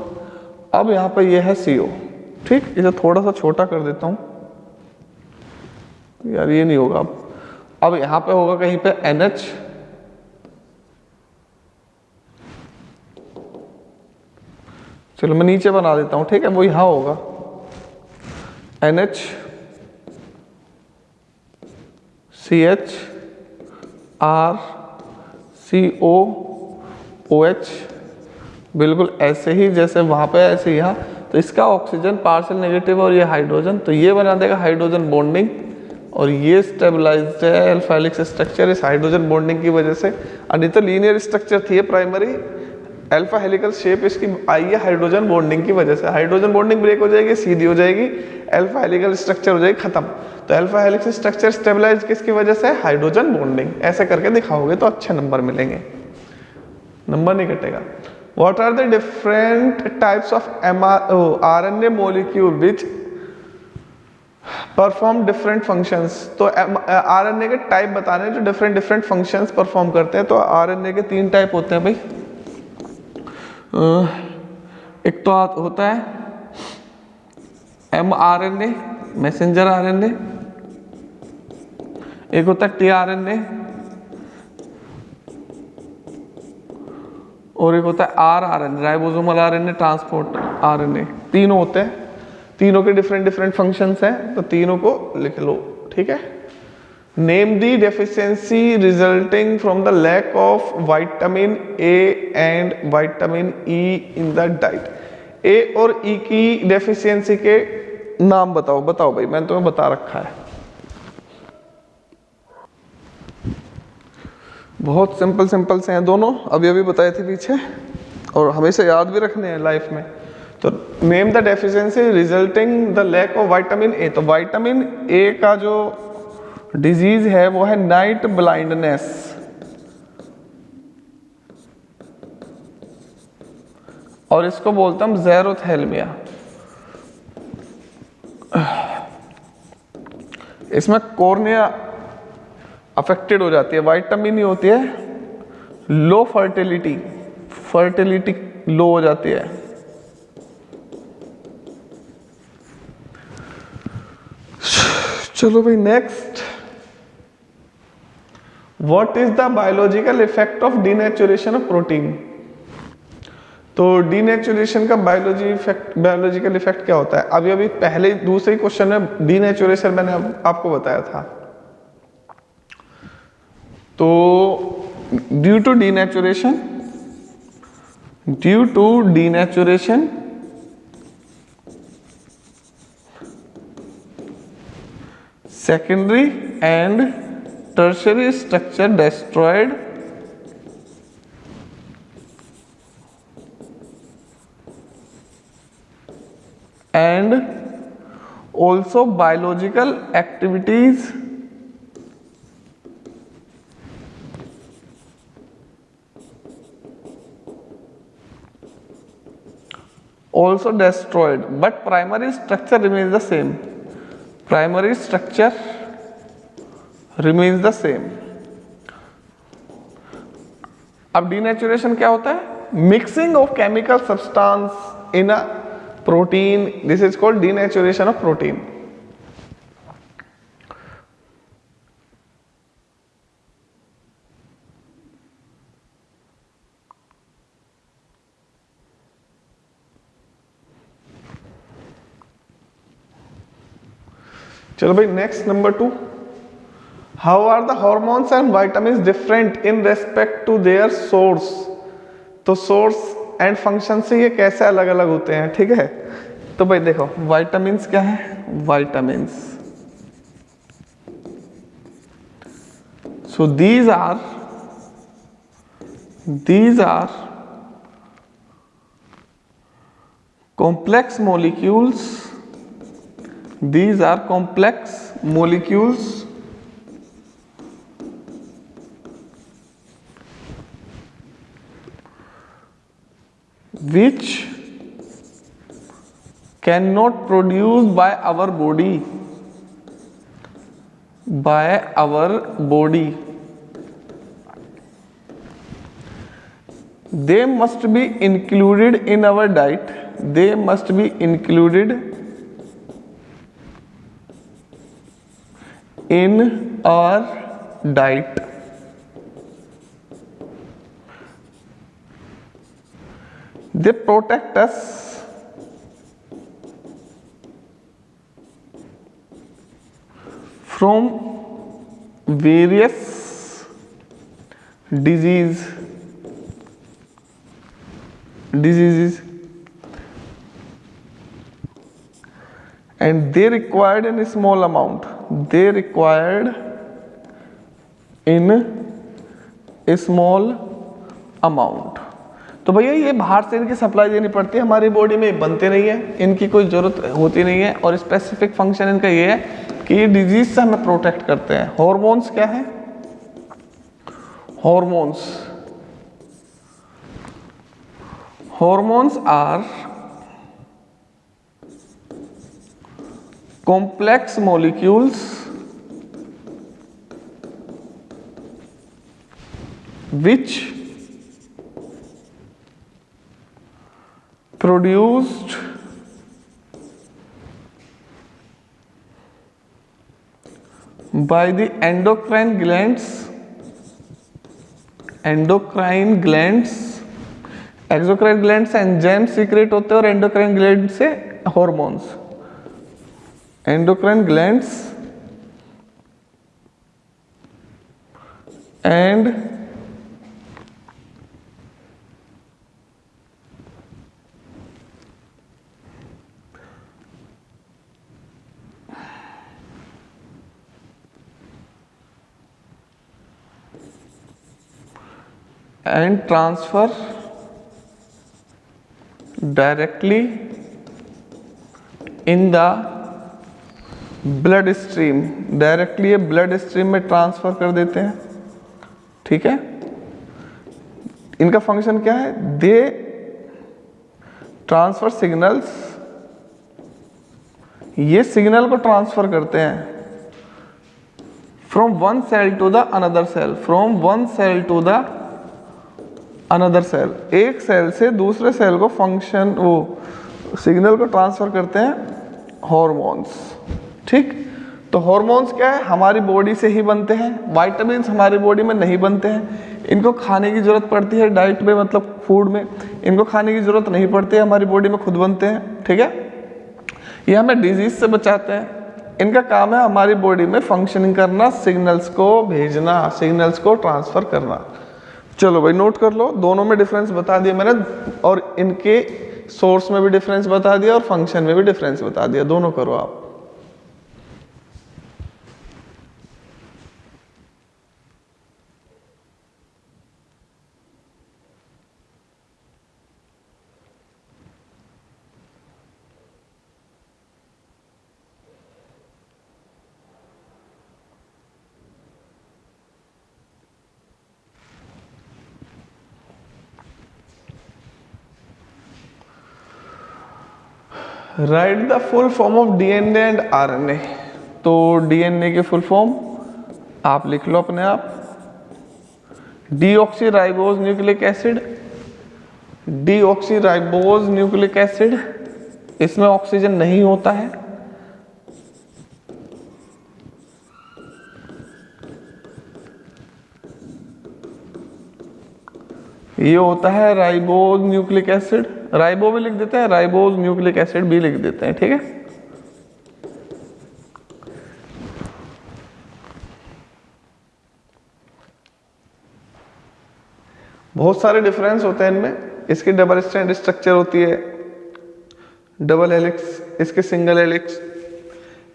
A: अब यहाँ पे ये है CO, ठीक। इसे थोड़ा सा छोटा कर देता हूँ यार, ये नहीं होगा। अब यहाँ पे होगा कहीं पे NH, चलो मैं नीचे बना देता हूँ, ठीक है। वो यहाँ होगा NH CH R CO OH, बिल्कुल ऐसे ही जैसे वहाँ पे ऐसे ही यहाँ। तो इसका ऑक्सीजन पार्शियल नेगेटिव और ये हाइड्रोजन, तो ये बना देगा हाइड्रोजन बॉन्डिंग। और ये स्टेबलाइज्ड है अल्फा हेलिक्स स्ट्रक्चर इस हाइड्रोजन बॉन्डिंग की वजह से। नहीं तो लीनियर स्ट्रक्चर थी ये प्राइमरी, अल्फा हेलिकल शेप इसकी आई है हाइड्रोजन बॉन्डिंग की वजह से। हाइड्रोजन बॉन्डिंग ब्रेक हो जाएगी, सीधी हो जाएगी, अल्फा हेलिकल स्ट्रक्चर हो जाएगी खत्म। तो अल्फा हेलिक्स स्ट्रक्चर स्टेबलाइज किसकी वजह से? Hydrogen bonding. ऐसे करके दिखाओगे तो अच्छे नंबर मिलेंगे, नंबर नहीं कटेगा। What are the different types of RNA molecule which perform different functions? तो RNA के टाइप बताने जो different functions परफॉर्म करते हैं। तो RNA के 3 टाइप होते हैं भाई। एक तो होता है mRNA मैसेंजर RNA, एक होता है tRNA और एक होता है rRNA ribosomal RNA transport RNA। तीनों होते हैं, तीनों के डिफरेंट फंक्शंस हैं, तो तीनों को लिख लो, ठीक है। Name the deficiency resulting from the lack of vitamin A and vitamin E in the diet. A और E की डेफिशिएंसी के नाम बताओ बताओ भाई, मैंने तुम्हें बता रखा है। बहुत सिंपल सिंपल से हैं दोनों, अभी अभी बताए थे पीछे, और हमेशा याद भी रखने हैं लाइफ में। तो name the deficiency resulting the lack of vitamin A. तो विटामिन ए का जो डिजीज है वो है नाइट ब्लाइंडनेस, और इसको बोलते हम ज़ेरोथैल्मिया। इसमें कॉर्निया अफेक्टेड हो जाती है, विटामिन ही होती है लो फर्टिलिटी, फर्टिलिटी लो हो जाती है। चलो भाई next, what is the biological effect of denaturation of protein. तो डीनेचुरेशन का बायोलॉजिकल इफेक्ट क्या होता है। अभी अभी पहले दूसरे क्वेश्चन में डीनेचुरेशन मैंने आपको बताया था। तो due to denaturation secondary and tertiary structure destroyed and also biological activities also destroyed, but primary structure remains the same. Primary structure remains the same. अब डीनेचुरेशन क्या होता है, mixing of chemical substance in a protein, this is called denaturation of protein. चलो भाई next number 2, how are the hormones and vitamin different in respect to their source. तो source and function से ये कैसे अलग अलग होते हैं, ठीक है। तो भाई देखो विटामिन्स क्या है, vitamins, so these are complex molecules, these are complex molecules which cannot produce by our body, they must be included in our diet, they must be included in our diet. They protect us from various diseases, and they required in a small amount, they required in a small amount। तो भैया ये बाहर से इनकी supply देनी पड़ती है, हमारी बॉडी में बनते नहीं है, इनकी कोई जरूरत होती नहीं है, और स्पेसिफिक फंक्शन इनका ये है कि ये डिजीज से हमें प्रोटेक्ट करते हैं। हॉर्मोन्स क्या है, hormones are complex molecules which produced by the endocrine glands, exocrine gland से एंजाइम सीक्रेट होते हैं और एंडोक्राइन ग्लैंड से hormones. endocrine glands and and transfer directly in the blood stream, directly ये ब्लड स्ट्रीम में transfer कर देते हैं, ठीक है। इनका फंक्शन क्या है, दे ट्रांसफर सिग्नल्स, ये सिग्नल को ट्रांसफर करते हैं from one cell to the another cell, from one cell to the another cell, एक सेल से दूसरे सेल को फंक्शन, वो सिग्नल को ट्रांसफर करते हैं हॉर्मोन्स, ठीक। तो हॉर्मोन्स क्या है, हमारी बॉडी से ही बनते हैं, विटामिन्स हमारी बॉडी में नहीं बनते हैं, इनको खाने की जरूरत पड़ती है डाइट में, मतलब फूड में, इनको खाने की जरूरत नहीं पड़ती है, हमारी बॉडी में खुद बनते हैं, ठीक है। ये हमें डिजीज से बचाते हैं, इनका काम है हमारी बॉडी में फंक्शनिंग करना, सिग्नल्स को भेजना, सिग्नल्स को ट्रांसफर करना। चलो भाई नोट कर लो, दोनों में डिफरेंस बता दिया मैंने, और इनके सोर्स में भी डिफरेंस बता दिया और फंक्शन में भी डिफरेंस बता दिया, दोनों करो आप। Right the full form of DNA and RNA. तो डीएनए की फुल फॉर्म आप लिख लो अपने आप, deoxyribose nucleic acid, deoxyribose nucleic acid, इसमें ऑक्सीजन नहीं होता है, ये होता है राइबोज न्यूक्लिक एसिड, राइबो भी लिख देते हैं, राइबोज न्यूक्लिक एसिड भी लिख देते हैं, ठीक है। बहुत सारे डिफरेंस होते हैं इनमें, इसकी डबल स्ट्रैंड स्ट्रक्चर होती है, डबल हेलिक्स, इसके सिंगल हेलिक्स,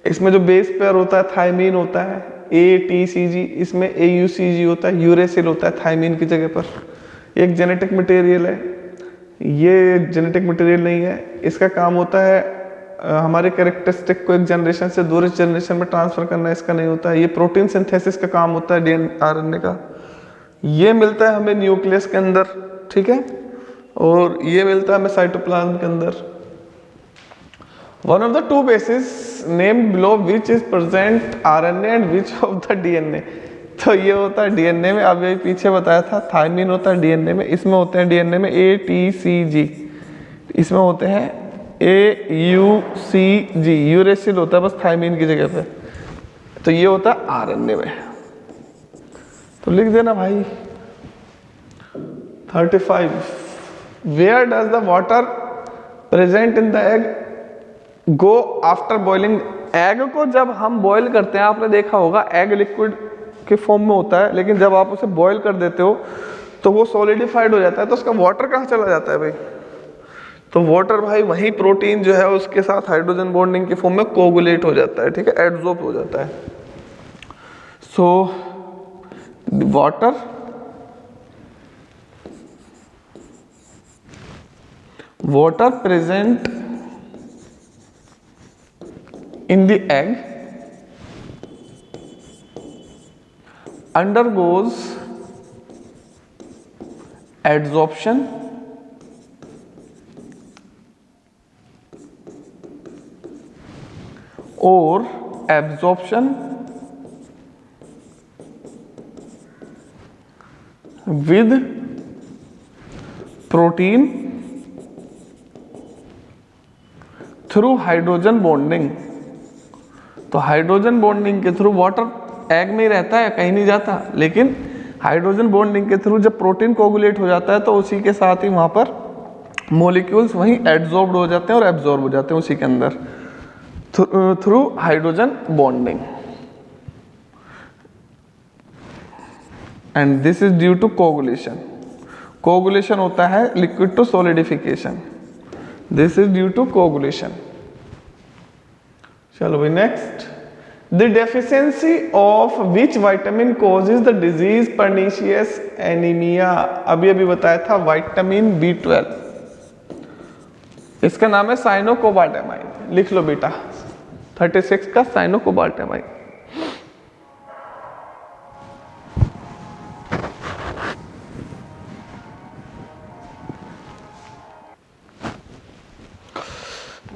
A: इसमें जो बेस पेयर होता है थायमीन होता है, ATCG, इसमें AUCG होता है, यूरेसिल होता है थायमीन की जगह पर। एक जेनेटिक मटेरियल है, ये जेनेटिक मटेरियल नहीं है, इसका काम होता है हमारे कैरेक्टरिस्टिक को एक जनरेशन से दूसरे जनरेशन में ट्रांसफर करना, इसका नहीं होता है। ये प्रोटीन सिंथेसिस का काम होता है DNA RNA का, ये मिलता है हमें न्यूक्लियस के अंदर, ठीक है, और ये मिलता है हमें साइटोप्लाज्म के अंदर। One of the two basis named below which is present RNA and which of the DNA। तो ये होता है डीएनए में, अब ये पीछे बताया था थायमीन होता है डीएनए में, इसमें होते हैं डीएनए में ATCG, इसमें होते हैं AUCG, यूरेसिल होता है बस थायमीन की जगह पे, तो ये होता है आरएनए में। तो लिख देना भाई 35, where does the water present in the egg go after boiling. Egg को जब हम बॉईल करते हैं, आपने देखा होगा एग लिक्विड के फॉर्म में होता है, लेकिन जब आप उसे बॉईल कर देते हो तो वो सॉलिडिफाइड हो जाता है, तो उसका वाटर कहाँ चला जाता है भाई, तो वाटर भाई वही प्रोटीन जो है उसके साथ हाइड्रोजन बॉन्डिंग के फॉर्म में कोगुलेट हो जाता है, ठीक है, एडजॉर्ब हो जाता है। सो water present in the egg undergoes adsorption or absorption with protein through hydrogen bonding. तो हाइड्रोजन बॉन्डिंग के थ्रू वाटर एग में ही रहता है, कहीं नहीं जाता, लेकिन हाइड्रोजन बॉन्डिंग के थ्रू जब प्रोटीन कोगुलेट हो जाता है तो उसी के साथ ही वहां पर मॉलिक्यूल्स वहीं एडजॉर्ब्ड हो जाते हैं और एब्जॉर्ब हो जाते हैं उसी के अंदर through hydrogen bonding. And this is due to coagulation. Coagulation होता है liquid to solidification, this is due to coagulation. चलो भाई next, the deficiency of which vitamin causes the disease pernicious anaemia. अभी अभी बताया था विटामिन B12, इसका नाम है साइनोकोबाल्टामाइन। लिख लो बेटा 36 का साइनोकोबाल्टामाइन।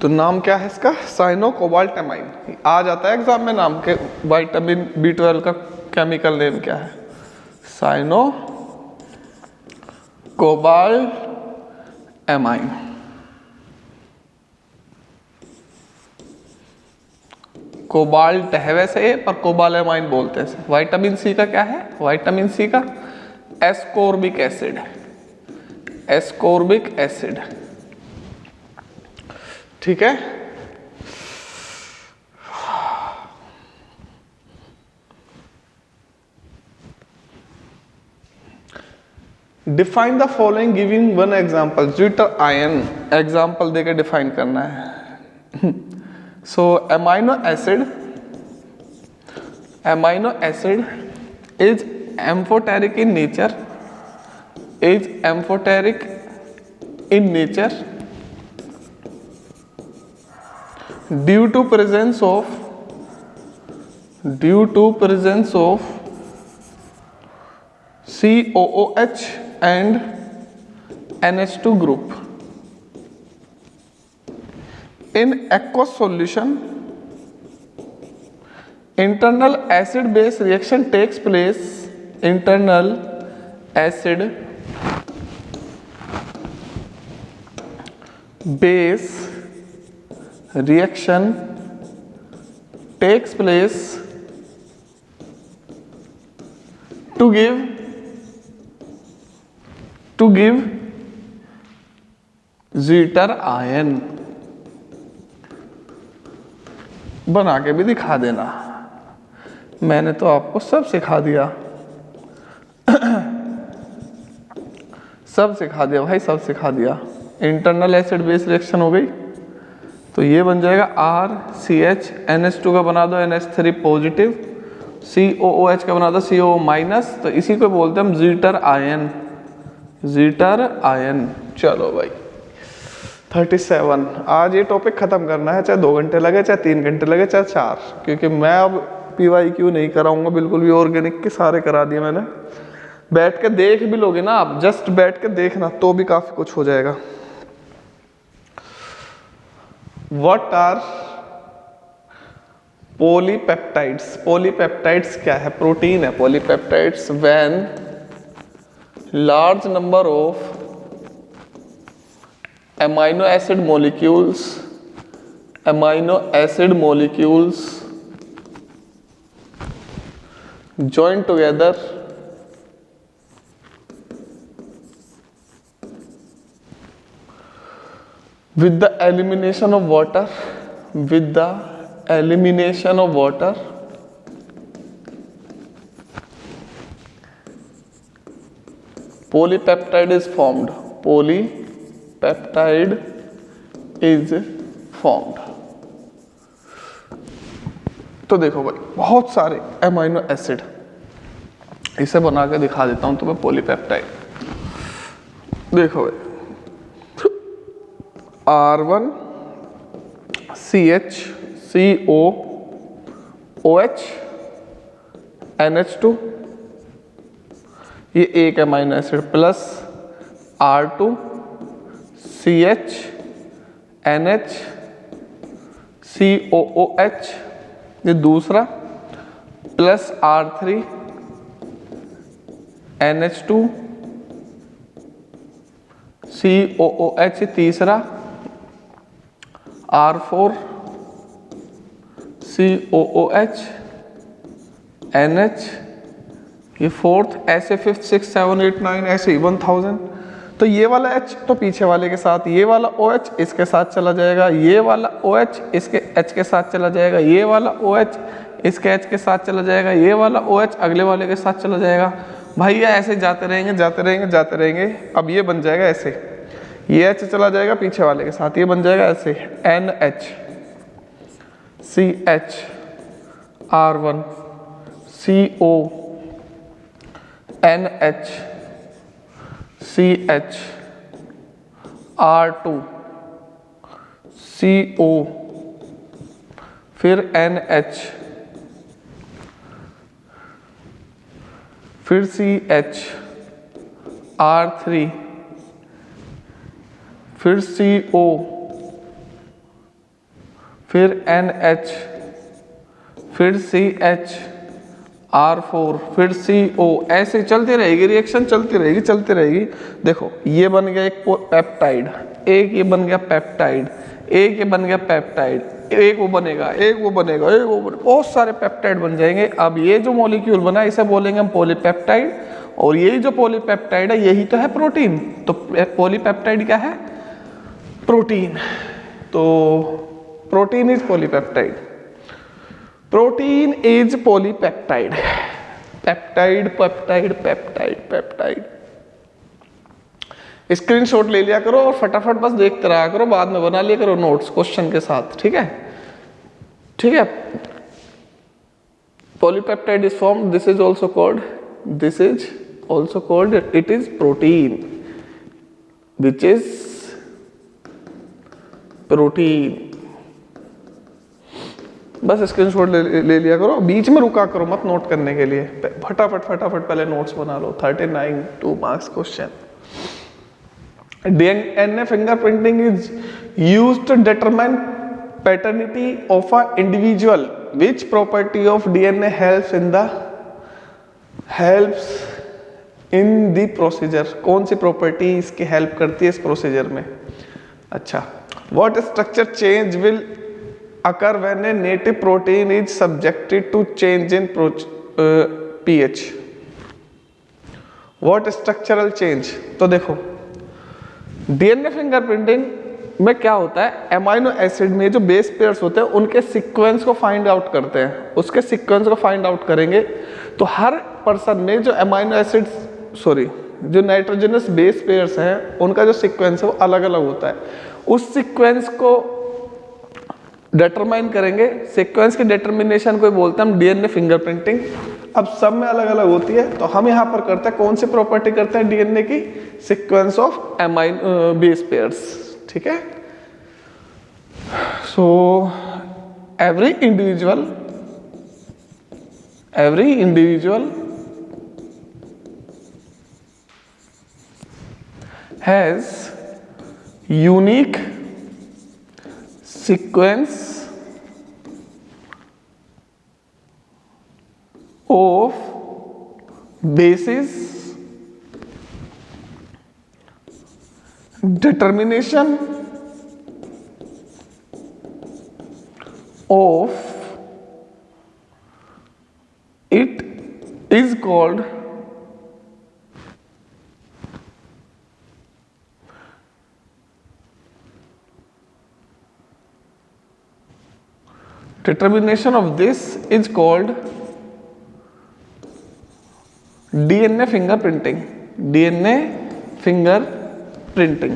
A: तो नाम क्या है इसका? साइनोकोबाल्टामाइन। आ जाता है एग्जाम में नाम के, विटामिन B12 का केमिकल नेम क्या है? साइनोकोबाल्टामाइन। कोबाल्ट है वैसे पर कोबालामाइन बोलते हैं। विटामिन सी का क्या है? विटामिन सी का एस्कोर्बिक एसिड, एस्कोर्बिक एसिड। ठीक है। Define the following giving one example. Zwitter ion example देकर डिफाइन करना है। So amino acid is amphoteric in nature, is amphoteric in nature due to presence of COOH and NH2 group. In aqueous solution, internal acid base reaction takes place. Internal acid base reaction takes place to give zeta ion। बना के भी दिखा देना, मैंने तो आपको सब सिखा दिया। सब सिखा दिया भाई, सब सिखा दिया। इंटरनल एसिड बेस रिएक्शन हो गई तो ये बन जाएगा RCH, NH2 का बना दो NH3 पॉजिटिव, COOH का बना दो CO माइनस, तो इसी को बोलते हैं हम जीटर आयन, जीटर आयन। चलो भाई 37। आज ये टॉपिक खत्म करना है, चाहे 2 घंटे लगे, चाहे 3 घंटे लगे, चाहे 4, क्योंकि मैं अब PYQ नहीं कराऊंगा बिल्कुल भी। ऑर्गेनिक के सारे करा दिए मैंने। बैठ के देख भी लोगे ना आप, जस्ट बैठ के देखना तो भी काफी कुछ हो जाएगा। What are polypeptides? Polypeptides क्या है? प्रोटीन है polypeptides। When large number of amino acid molecules join together with the elimination of water, polypeptide is formed, तो देखो भाई बहुत सारे अमाइनो एसिड, इसे बना के दिखा देता हूं तुम्हें। पॉलीपेप्टाइड देखो भाई, R1 CH COOH NH2, ये एक amino acid, plus R2 CH NH COOH, ये दूसरा, प्लस R3 NH2 COOH, तीसरा, R4 COOH NH, ये फोर्थ, ऐसे 5th 6th 7 8 9 ऐसे 1000। तो ये वाला H तो पीछे वाले के साथ, ये वाला OH इसके साथ चला जाएगा, ये वाला OH इसके H के साथ चला जाएगा, ये वाला OH इसके H के साथ चला जाएगा, ये वाला OH अगले वाले के साथ चला जाएगा। भाई ये ऐसे जाते रहेंगे जाते रहेंगे जाते रहेंगे। अब ये बन जाएगा ऐसे, ये H चला जाएगा पीछे वाले के साथ, ये बन जाएगा ऐसे NH CH R1 CO NH CH R2 CO फिर NH फिर CH R3 फिर CO फिर NH फिर CH R4 फिर CO, ऐसे चलती रहेगी, रिएक्शन चलती रहेगी। देखो ये बन गया एक पेप्टाइड, एक ये बन गया पेप्टाइड, एक ये बन गया पेप्टाइड, एक वो बनेगा, बहुत सारे पेप्टाइड बन जाएंगे। अब ये जो मॉलिक्यूल बना इसे बोलेंगे हम पॉलीपेप्टाइड, और यही जो पॉलीपेप्टाइड है यही तो है प्रोटीन। तो पॉलीपेप्टाइड क्या है? प्रोटीन। तो protein is polypeptide, protein is polypeptide. Peptide peptide peptide peptide. Screenshot ले लिया करो और फटाफट बस देखते रहा करो, बाद में बना लिया करो नोट्स क्वेश्चन के साथ, ठीक है? Polypeptide is form, this is also called it is protein, which is protein. बस स्क्रीनशॉट ले लिया करो, बीच में रुका करो मत नोट करने के लिए, फटाफट पहले नोट्स बना लो। 39 2 marks question. DNA fingerprinting is used to determine paternity of an individual. Which property of DNA helps in the procedure? कौन सी प्रॉपर्टी इसकी हेल्प करती है इस प्रोसीजर में? अच्छा, what structure change will occur when a native protein is subjected to change in pH? What structural change? तो देखो DNA fingerprinting में क्या होता है, एमाइनो एसिड में जो बेस पेयर्स होते हैं उनके सीक्वेंस को फाइंड आउट करते हैं। उसके सीक्वेंस को फाइंड आउट करेंगे तो हर पर्सन में जो एमाइनो एसिड जो नाइट्रोजनस बेस पेयर्स हैं उनका जो सीक्वेंस है वो अलग अलग होता है। उस सीक्वेंस को डिटरमाइन करेंगे, सीक्वेंस की डिटर्मिनेशन को बोलते हैं हम डीएनए फिंगरप्रिंटिंग। अब सब में अलग अलग होती है, तो हम यहाँ पर करते हैं कौन सी प्रॉपर्टी करते हैं डीएनए की? Sequence of amino base pairs, ठीक है? So every individual has unique sequence of bases, determination of it is called determination of this is called DNA fingerprinting। DNA fingerprinting।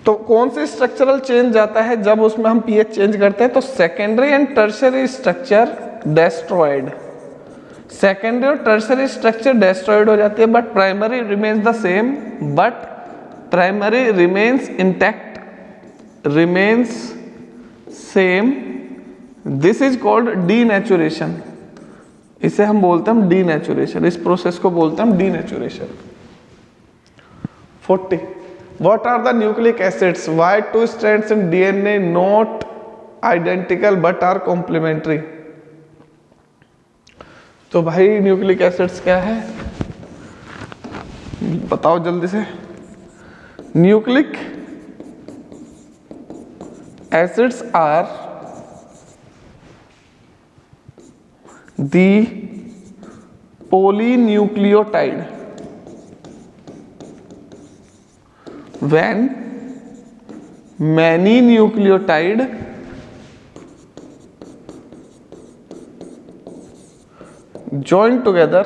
A: तो कौन से स्ट्रक्चरल चेंज आता है जब उसमें हम पीएच चेंज करते हैं? तो secondary and tertiary structure destroyed, secondary और टर्शियरी स्ट्रक्चर डिस्ट्रॉयड हो जाती है, but primary remains the same, but primary remains intact, remains same. This is called denaturation. इसे हम बोलते हैं डीनेचुरेशन, इस प्रोसेस को बोलते हैं denaturation. 40 what are the nucleic acids why two strands in DNA not identical but are complementary? तो भाई न्यूक्लिक एसिड्स क्या है बताओ जल्दी से। Nucleic acids are the polynucleotide when many nucleotide join together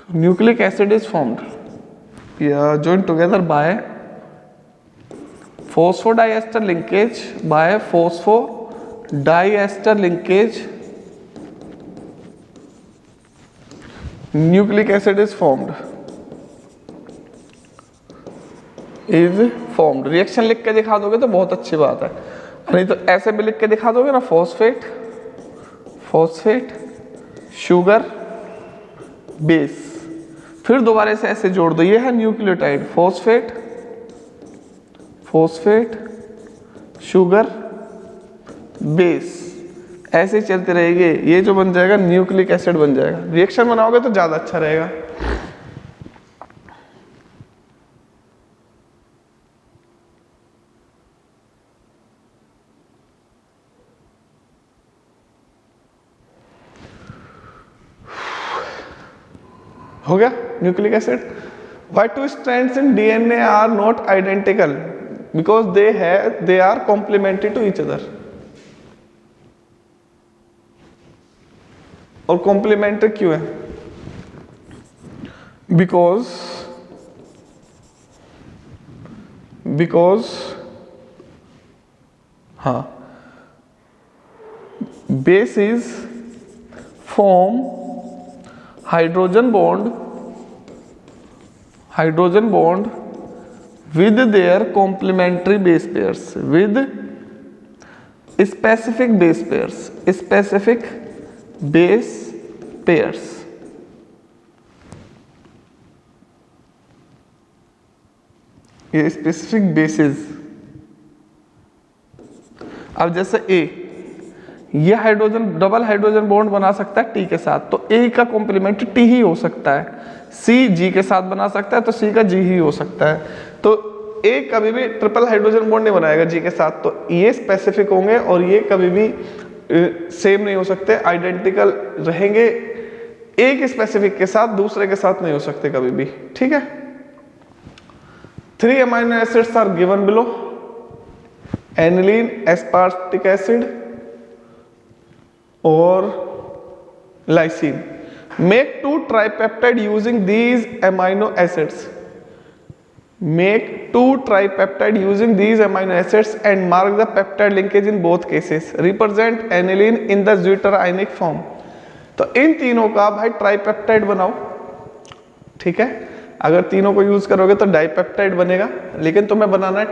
A: nucleic acid is formed। या joined together by phosphodiester linkage, by phosphodiester linkage, nucleic acid is formed. Reaction लिख के दिखा दोगे तो बहुत अच्छी बात है, नहीं तो ऐसे भी लिख के दिखा दोगे ना, फॉस्फेट शुगर बेस, फिर दोबारा से ऐसे जोड़ दो, ये है न्यूक्लियोटाइड, फॉस्फेट शुगर बेस, ऐसे ही चलते रहेंगे, ये जो बन जाएगा न्यूक्लिक एसिड बन जाएगा। रिएक्शन बनाओगे तो ज्यादा अच्छा रहेगा। हो गया nucleic acid. Why two strands in DNA are not identical? Because they are complementary to each other. और कॉम्प्लीमेंट्री क्यों है? बिकॉज हाँ, base is form hydrogen bond with their complementary base pairs, with specific base pairs, ये specific basis. अब जैसे ए, ये double hydrogen bond बना सकता है टी के साथ, तो ए का कॉम्प्लीमेंट टी ही हो सकता है। सी जी के साथ बना सकता है तो सी का जी ही हो सकता है। तो ए कभी भी ट्रिपल हाइड्रोजन बॉन्ड नहीं बनाएगा जी के साथ, तो ये स्पेसिफिक होंगे और ये कभी भी सेम नहीं हो सकते, आइडेंटिकल रहेंगे। एक स्पेसिफिक के साथ दूसरे के साथ नहीं हो सकते कभी भी, ठीक है। 3 amino acids are given below, aniline, aspartic acid और lysine. Make 2 tripeptide using these amino acids. Make 2 tripeptide using these amino acids and mark the peptide linkage in both cases. Represent aniline in the zwitterionic form. तो इन तीनों का भाई tripeptide बनाओ, ठीक है। अगर तीनों को यूज करोगे तो डाइपेप्टाइड बनेगा, लेकिन तुम्हें बनाना है,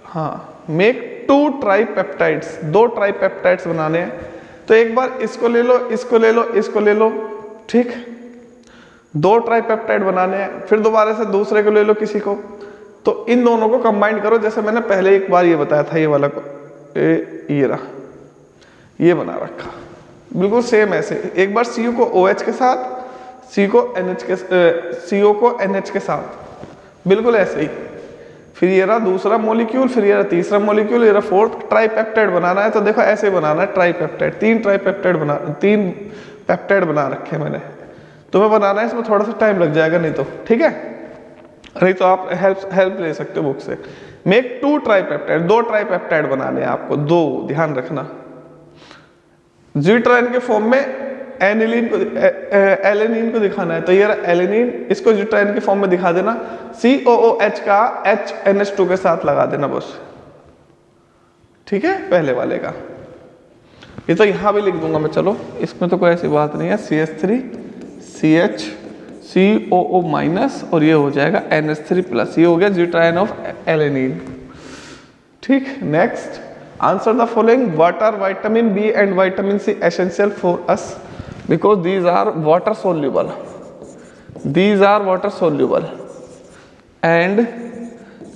A: हाँ, मेक 2 ट्राइपेप्टाइड्स, 2 ट्राइपेप्टाइड्स बनाने हैं। तो एक बार इसको ले लो, इसको ले लो, इसको ले लो, ठीक, 2 ट्राइपेप्टाइड बनाने हैं। फिर दोबारा से दूसरे को ले लो किसी को, तो इन दोनों को कंबाइन करो, जैसे मैंने पहले एक बार ये बताया था, ये वाला को ये रहा, ये बना रखा, बिल्कुल सेम ऐसे। एक बार CO को OH के साथ, CO को NH के साथ, बिल्कुल ऐसे ही। फिर ये रहा दूसरा मॉलिक्यूल, फिर ये रहा तीसरा मॉलिक्यूल, ये रहा फोर्थ। ट्राइपेप्टाइड बनाना है तो देखो ऐसे बनाना है, ट्राइपेप्टाइड, 3 पेप्टाइड बना रखे हैं मैंने। तुम्हें बनाना है, इसमें थोड़ा सा टाइम लग जाएगा नहीं तो, ठीक है, नहीं तो आप हेल्प ले सकते हो बुक से। मेक 2 ट्राइपेप्टाइड, 2 ट्राइपेप्टाइड बनाने हैं आपको, 2, ध्यान रखना। ज्यूटराइन के फॉर्म में एलेनिन को दिखाना है, तो ये एलेनिन, इसको ज्यूटराइन के फॉर्म में दिखा देना। COOH का HNH2 के साथ लगा देना बस, ठीक है, पहले वाले का। ये तो यहां भी लिख दूंगा मैं, चलो इसमें तो कोई ऐसी बात नहीं है। CH3 CH COO माइनस और ये हो जाएगा NH3 प्लस, ये हो गया ज्यूटराइन ऑफ एलेनिन, ठीक। Next, answer the following, what are vitamin B and vitamin C essential for us, because these are water soluble, and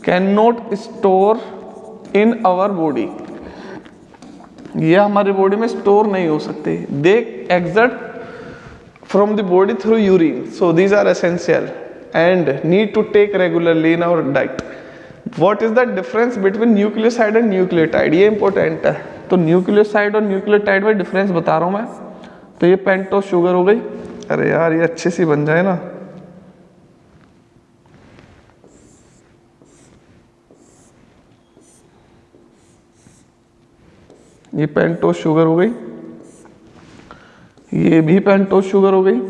A: can not store in our body, ये हमारी body में store नहीं हो सकते। They excrete from the body through urine, so these are essential and need to take regularly in our diet. What is the difference between nucleoside and nucleotide, ये important है। तो nucleoside और nucleotide में difference बता रहा हूं मैं। तो ये पेंटोस शुगर हो गई, अरे यार ये अच्छे से बन जाए ना, ये पेंटोस शुगर हो गई, ये भी पेंटोस शुगर हो गई,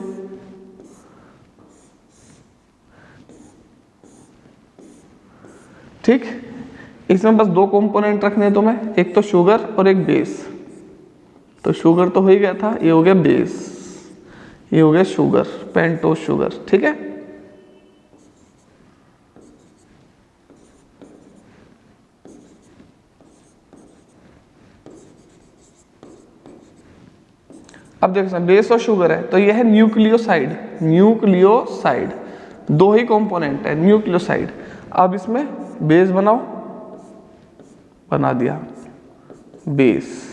A: ठीक, इसमें बस दो कंपोनेंट रखने हैं तुम्हें, एक तो शुगर और एक बेस। तो शुगर तो हो ही गया था, ये हो गया बेस, ये हो गया शुगर, पेंटोज शुगर। ठीक है, अब देखो बेस और शुगर है तो यह है न्यूक्लियोसाइड। न्यूक्लियोसाइड दो ही कंपोनेंट है, न्यूक्लियोसाइड। अब इसमें बेस बनाओ, बना दिया बेस।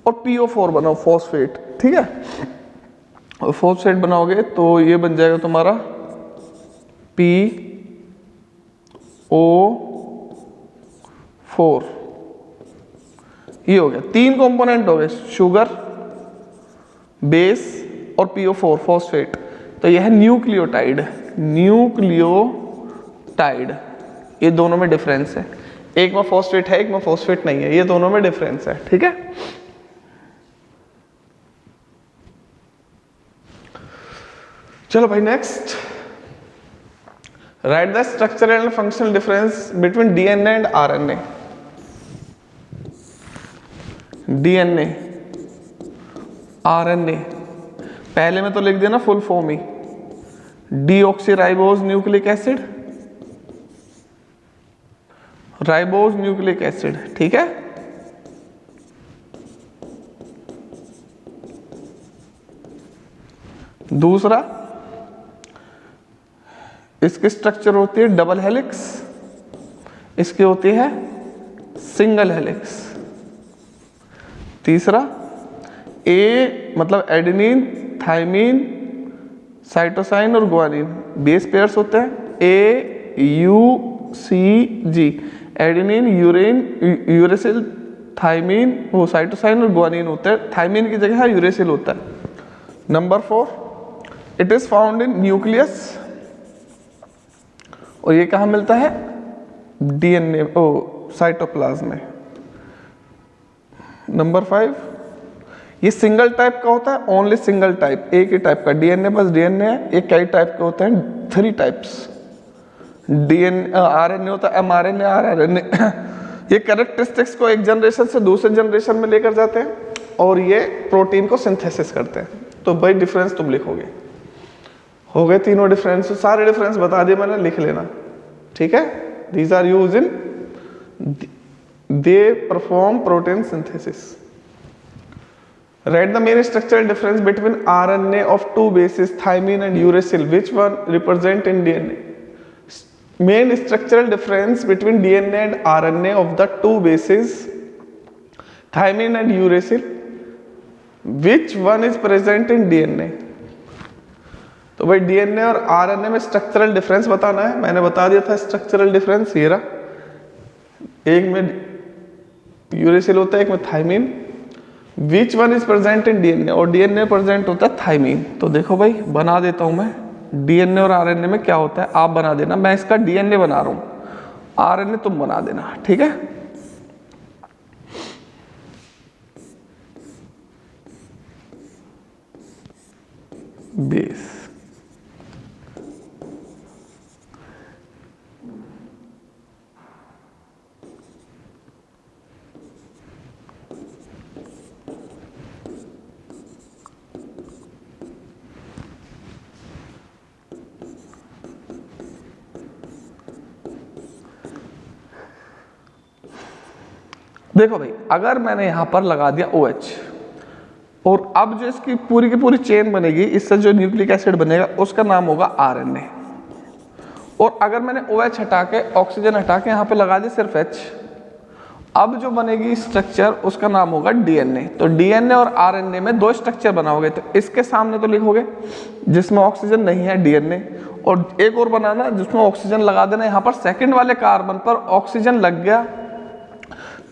A: और PO4 बनाओ, फॉस्फेट। ठीक है, और फॉस्फेट बनाओगे तो ये बन जाएगा तुम्हारा PO4। ये हो गया, तीन कंपोनेंट हो गए, शुगर, बेस और PO4 फॉस्फेट। तो यह है न्यूक्लियोटाइड। न्यूक्लियोटाइड, ये दोनों में डिफरेंस है, एक में फॉस्फेट है एक में फॉस्फेट नहीं है, ये दोनों में डिफरेंस है। ठीक है, चलो भाई next, write the structural and functional difference between DNA and RNA। DNA RNA पहले में तो लिख देना फुल फॉर्म ही, deoxyribose nucleic acid, ribose nucleic acid. ठीक है, दूसरा इसकी स्ट्रक्चर होती है डबल हेलिक्स, इसकी होती है सिंगल हेलिक्स। तीसरा ए मतलब एडेनिन, थाइमीन, साइटोसाइन और गुआनिन बेस पेयर्स होते हैं, AUCG, एडेनिन, यूरेसिल, थाइमीन, वो साइटोसाइन और गुआनिन होते हैं, थाइमीन की जगह यूरेसिल होता है। Number 4, it is found in nucleus, और ये कहाँ मिलता है, DNA साइटोप्लाज्म में। नंबर 5, ये सिंगल टाइप का होता है, ओनली सिंगल टाइप, एक ही टाइप का, DNA बस DNA है। ये कई टाइप के होते हैं, 3 टाइप्स, RNA होता है, mRNA, RNA। ये कैरेक्टरिस्टिक्स को एक जनरेशन से दूसरे जनरेशन में लेकर जाते हैं और ये प्रोटीन को सिंथेसिस करते हैं। तो भाई डिफरेंस तुम लिखोगे, हो गए तीनों डिफरेंस, सारे डिफरेंस बता दिए मैंने, लिख लेना। ठीक है, these are use in, they perform protein synthesis. Write the main structural difference between RNA of two bases, thymine and uracil. Which one represent in DNA? Main structural difference between DNA and RNA of the two bases, thymine and uracil. Which one is present in DNA? तो भाई DNA और RNA में structural difference बताना है। मैंने बता दिया था स्ट्रक्चरल डिफरेंस, ये रहा, एक में यूरेसिल होता है एक में thymine. Which one is present in DNA, और DNA प्रेजेंट होता है थाइमीन। तो देखो भाई बना देता हूं मैं, DNA और RNA में क्या होता है आप बना देना, मैं इसका DNA बना रहा हूं, RNA तुम बना देना। ठीक है, बेस, देखो भाई अगर मैंने यहां पर लगा दिया OH, और अब जो इसकी पूरी की पूरी चेन बनेगी, इससे जो न्यूक्लिक एसिड बनेगा उसका नाम होगा RNA। और अगर मैंने OH हटा के ऑक्सीजन हटा के यहाँ पे लगा दी सिर्फ H, अब जो बनेगी स्ट्रक्चर उसका नाम होगा DNA। तो DNA और RNA में दो स्ट्रक्चर बनाओगे, तो इसके सामने तो लिखोगे जिसमें ऑक्सीजन नहीं है DNA, और एक और बनाना जिसमें ऑक्सीजन लगा देना, यहाँ पर सेकंड वाले कार्बन पर ऑक्सीजन लग गया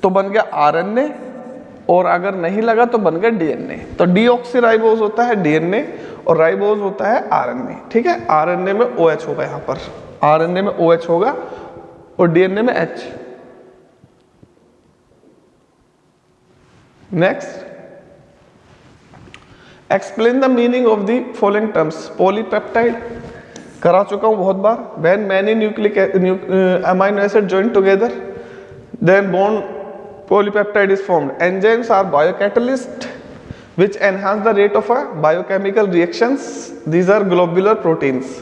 A: तो बन गया RNA, और अगर नहीं लगा तो बन गया DNA। तो डीऑक्सीराइबोज होता है DNA और राइबोज होता है RNA। ठीक है, RNA में OH होगा, यहाँ पर RNA में OH होगा और DNA में H। Next, explain the meaning of the following terms. Polypeptide करा चुका हूं बहुत बार। When many nucleic amino acid join together then bond polypeptide is formed. Enzymes are biocatalysts which enhance the rate of biochemical reactions. These are globular proteins.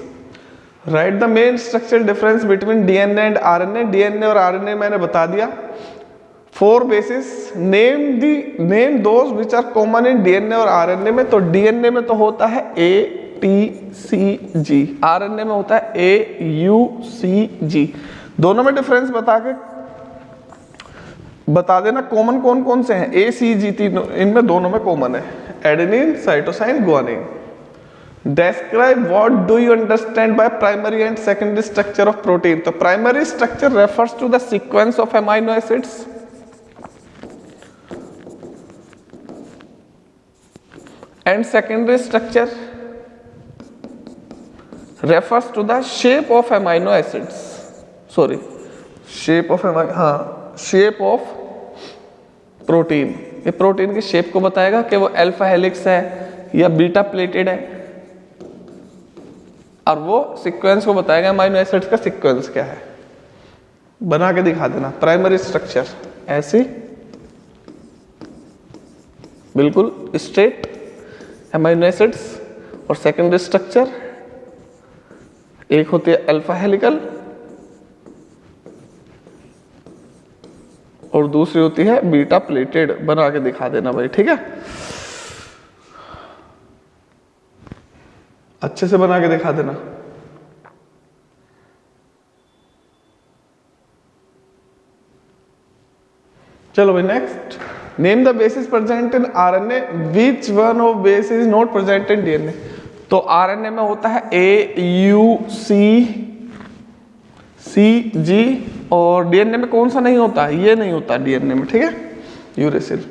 A: Write the main structural difference between DNA and RNA. DNA और RNA मैंने बता दिया। 4 bases. Name those which are common in DNA और RNA में। तो DNA में तो होता है A, T, C, G। RNA में होता है A, U, C, G। दोनों में डिफरेंस बता देना कॉमन कौन कौन से हैं। ए सी जी तीनों, इनमें दोनों में कॉमन है, adenine, cytosine, guanine. Describe what do you understand by primary and secondary structure of protein. तो primary structure refers to the sequence of amino acids, and secondary structure refers to the shape of amino acids. Sorry, shape of protein. ये protein की shape को बताएगा कि वो alpha helix है या beta pleated है, और वो सीक्वेंस को बताएगा अमाइनो एसिड्स का सीक्वेंस क्या है। बना के दिखा देना। प्राइमरी स्ट्रक्चर ऐसी बिल्कुल स्ट्रेट अमाइनो एसिड्स, और सेकेंडरी स्ट्रक्चर एक होती है अल्फा हेलिकल और दूसरी होती है बीटा प्लेटेड। बना के दिखा देना भाई, ठीक है, अच्छे से बना के दिखा देना। चलो भाई next, name the basis present in RNA, which one of base is not present in DNA. तो आरएनए में होता है ए, यू, सी, जी, और डीएनए में कौन सा नहीं होता, ये नहीं होता डीएनए में, ठीक है, uracil.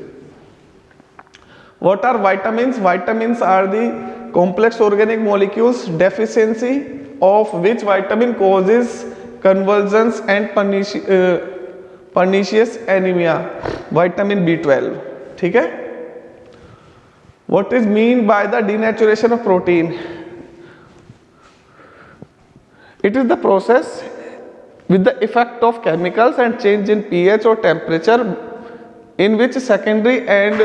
A: What are vitamins? Vitamins are the complex organic molecules deficiency of which vitamin causes convergence and pernicious anaemia. Vitamin B12, ठीक है। What is mean by the denaturation of protein? It is the process with the effect of chemicals and change in pH or temperature in which secondary and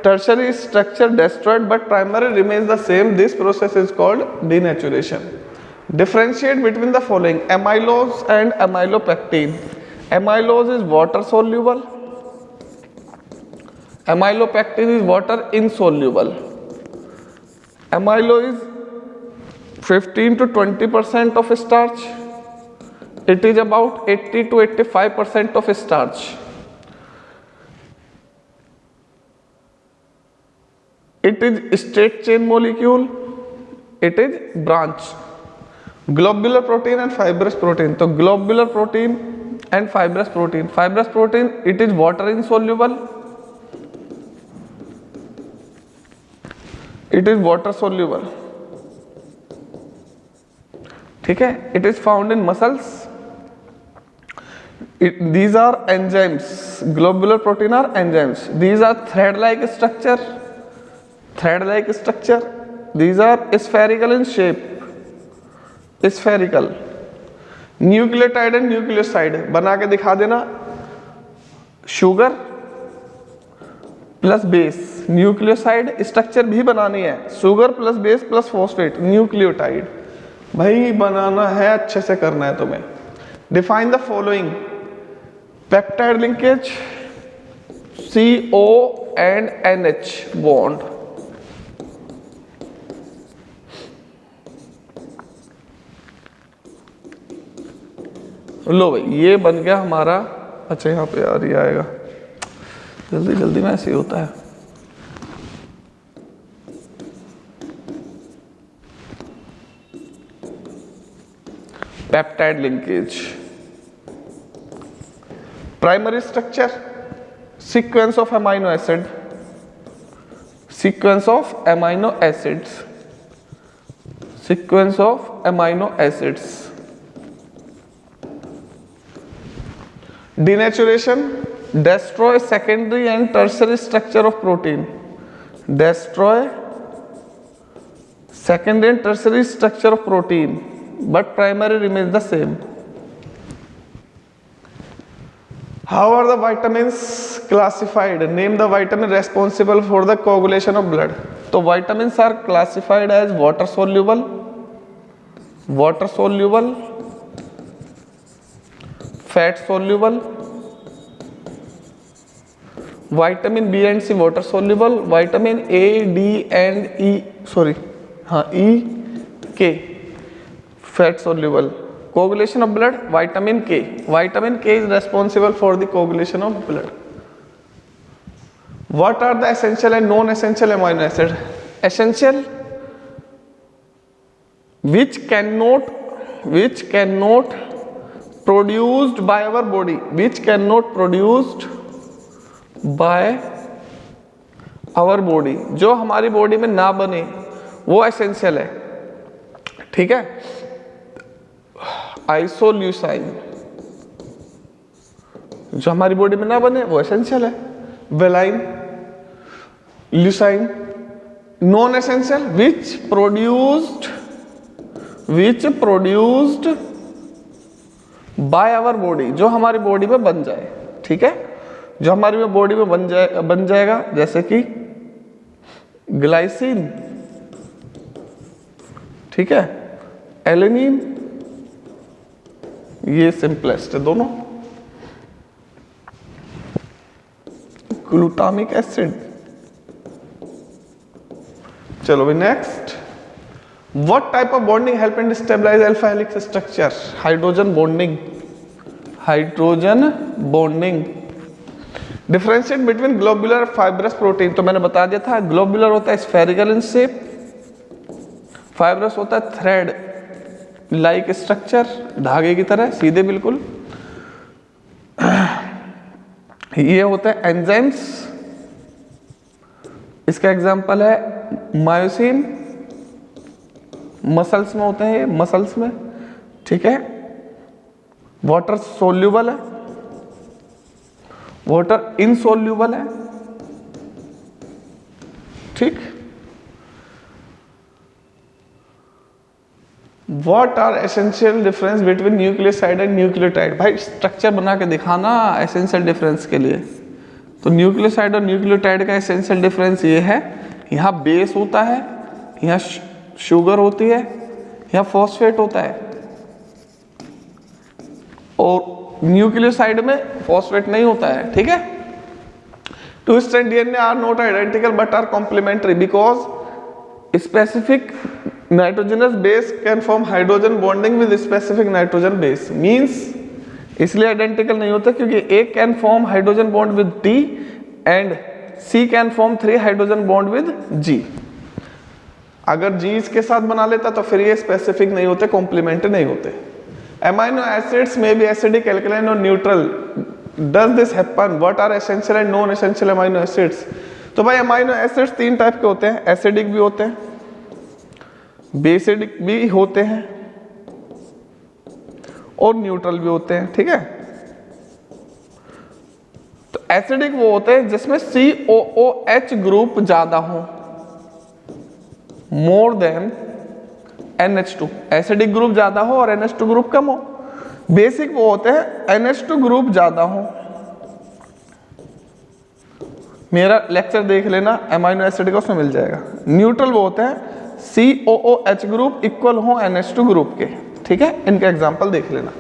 A: tertiary structure destroyed but primary remains the same. This process is called denaturation. Differentiate between the following: amylose and amylopectin. Amylose is water soluble, amylopectin is water insoluble. Amylose is 15 to 20% of starch. It is about 80 to 85% of starch. It is straight chain molecule. It is branch. Globular protein and fibrous protein. So globular protein and fibrous protein. Fibrous protein, it is water insoluble. It is water soluble. ठीक है? It is found in muscles. These are enzymes. Globular protein are enzymes. These are thread-like structure. Thread-like structure. These are spherical in shape. Spherical. Nucleotide and nucleoside. बना के दिखा देना. Sugar plus base, nucleoside structure भी बनानी है। Sugar plus base plus phosphate, nucleotide भाई बनाना है, अच्छे से करना है तुम्हें। Define the following: peptide linkage, CO and NH bond. लो भाई ये बन गया हमारा। अच्छा यहाँ पे यार ये आएगा, जल्दी जल्दी में ऐसे ही होता है। Peptide linkage, primary structure, sequence of amino acid, sequence of amino acids, sequence of amino acids. Denaturation, destroy secondary and tertiary structure of protein. Destroy secondary and tertiary structure of protein, but primary remains the same. How are the vitamins classified? Name the vitamin responsible for the coagulation of blood. तो vitamins are classified as water soluble, fat soluble, vitamin B and C water soluble, vitamin A, D and E, E, K fat soluble. Coagulation of blood, vitamin K. Vitamin K is responsible for the coagulation of blood. What are the essential and non-essential amino acid? Essential, which cannot produced by our body, which cannot produced by our body, जो हमारी body में ना बने वो essential है, ठीक है। आइसोल्यूसाइन जो हमारी बॉडी में ना बने वो एसेंशियल है। Valine, leucine. Non essential, which produced by our body, जो हमारी बॉडी में बन जाए, ठीक है, जो हमारी बॉडी में बन जाएगा, जैसे कि ग्लाइसिन, ठीक है, एलेनिन, ये सिंपलेस्ट है दोनों। Glutamic acid. चलो भाई next, what type of bonding help in stabilise alpha helix structure? Hydrogen bonding. Differentiate between globular fibrous protein, तो मैंने बता दिया था, ग्लोबुलर होता है स्फेरिकल इन शेप, फाइब्रस होता है थ्रेड लाइक स्ट्रक्चर, धागे की तरह सीधे बिल्कुल। ये होता है एंजाइम्स, इसका एग्जांपल है मायोसिन, मसल्स में होते हैं ये, मसल्स में, ठीक है। वाटर सोल्यूबल है, वाटर इनसोल्यूबल है, ठीक। What are essential difference between nucleoside and nucleotide? भाई स्ट्रक्चर बना के दिखाना एसेंशियल डिफरेंस के लिए। तो न्यूक्लियोसाइड और न्यूक्लियोटाइड का एसेंशियल डिफरेंस ये है, यहाँ बेस होता है, यहाँ शुगर होती है, यहाँ फॉस्फेट होता है, और न्यूक्लियोसाइड में फॉस्फेट नहीं होता है, ठीक है। Two strand DNA are not identical but are complementary because specific nitrogenous base can form hydrogen bonding with specific nitrogen base. Means इसलिए आइडेंटिकल नहीं होता क्योंकि A can form hydrogen bond with T and C can form 3 hydrogen bond with G. अगर G इसके साथ बना लेता तो फिर ये स्पेसिफिक नहीं होते, कॉम्प्लीमेंट्री नहीं होते। अमाइनो एसिड्स में बी एसिडिक, एल्कलाइन और neutral. Does this happen? What are essential and non essential amino acids? तो भाई अमाइनो एसिड्स 3 टाइप के होते हैं, एसिडिक भी होते हैं, बेसिडिक भी होते हैं और न्यूट्रल भी होते हैं, ठीक है। तो एसिडिक वो होते हैं जिसमें COOH ग्रुप ज्यादा हो, more than NH2, acidic group ज्यादा हो और NH2 ग्रुप कम हो। बेसिक वो होते हैं NH2 ग्रुप ज्यादा हो। मेरा लेक्चर देख लेना अमाइनो एसिड का, उसमें मिल जाएगा। न्यूट्रल वो होते हैं COOH ग्रुप इक्वल हो NH2 ग्रुप के, ठीक है। इनके एग्जांपल देख लेना,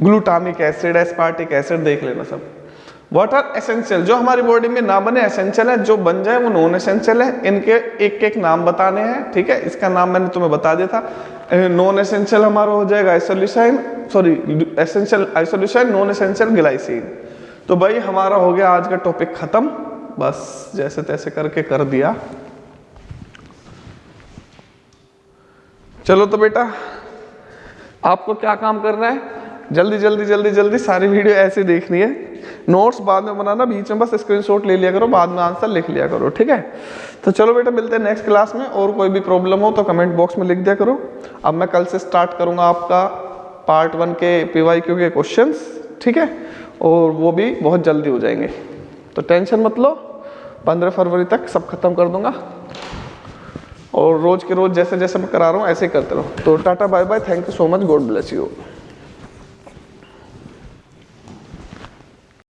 A: ग्लूटामिक एसिड, एस्पार्टिक एसिड देख लेना सब। What are essential? जो हमारी बॉडी में ना बने एसेंशियल है, जो बन जाए वो नॉन एसेंशियल है। इनके एक एक नाम बताने हैं, ठीक है। इसका नाम मैंने तुम्हें बता दिया था। नॉन एसेंशियल हमारा हो जाएगा आइसोल्यूसाइन, एसेंशियल आइसोल्यूसाइन, नॉन एसेंशियल ग्लाइसिन। तो भाई हमारा हो गया आज का टॉपिक खत्म, बस जैसे तैसे करके कर दिया। चलो तो बेटा आपको क्या काम करना है, जल्दी जल्दी जल्दी जल्दी सारी वीडियो ऐसे देखनी है। नोट्स बाद में बनाना, बीच में बस स्क्रीनशॉट ले लिया करो, बाद में आंसर लिख लिया करो, ठीक है। तो चलो बेटा मिलते हैं नेक्स्ट क्लास में, और कोई भी प्रॉब्लम हो तो कमेंट बॉक्स में लिख दिया करो। अब मैं कल से स्टार्ट करूंगा आपका पार्ट 1 के PYQ के क्वेश्चंस, ठीक है। और वो भी बहुत जल्दी हो जाएंगे। तो टेंशन मत लो, 15 फरवरी तक सब खत्म कर दूंगा और रोज के रोज जैसे जैसे मैं करा रहा हूँ ऐसे ही करते रहो। तो tata bye bye, thank you so much, God bless you.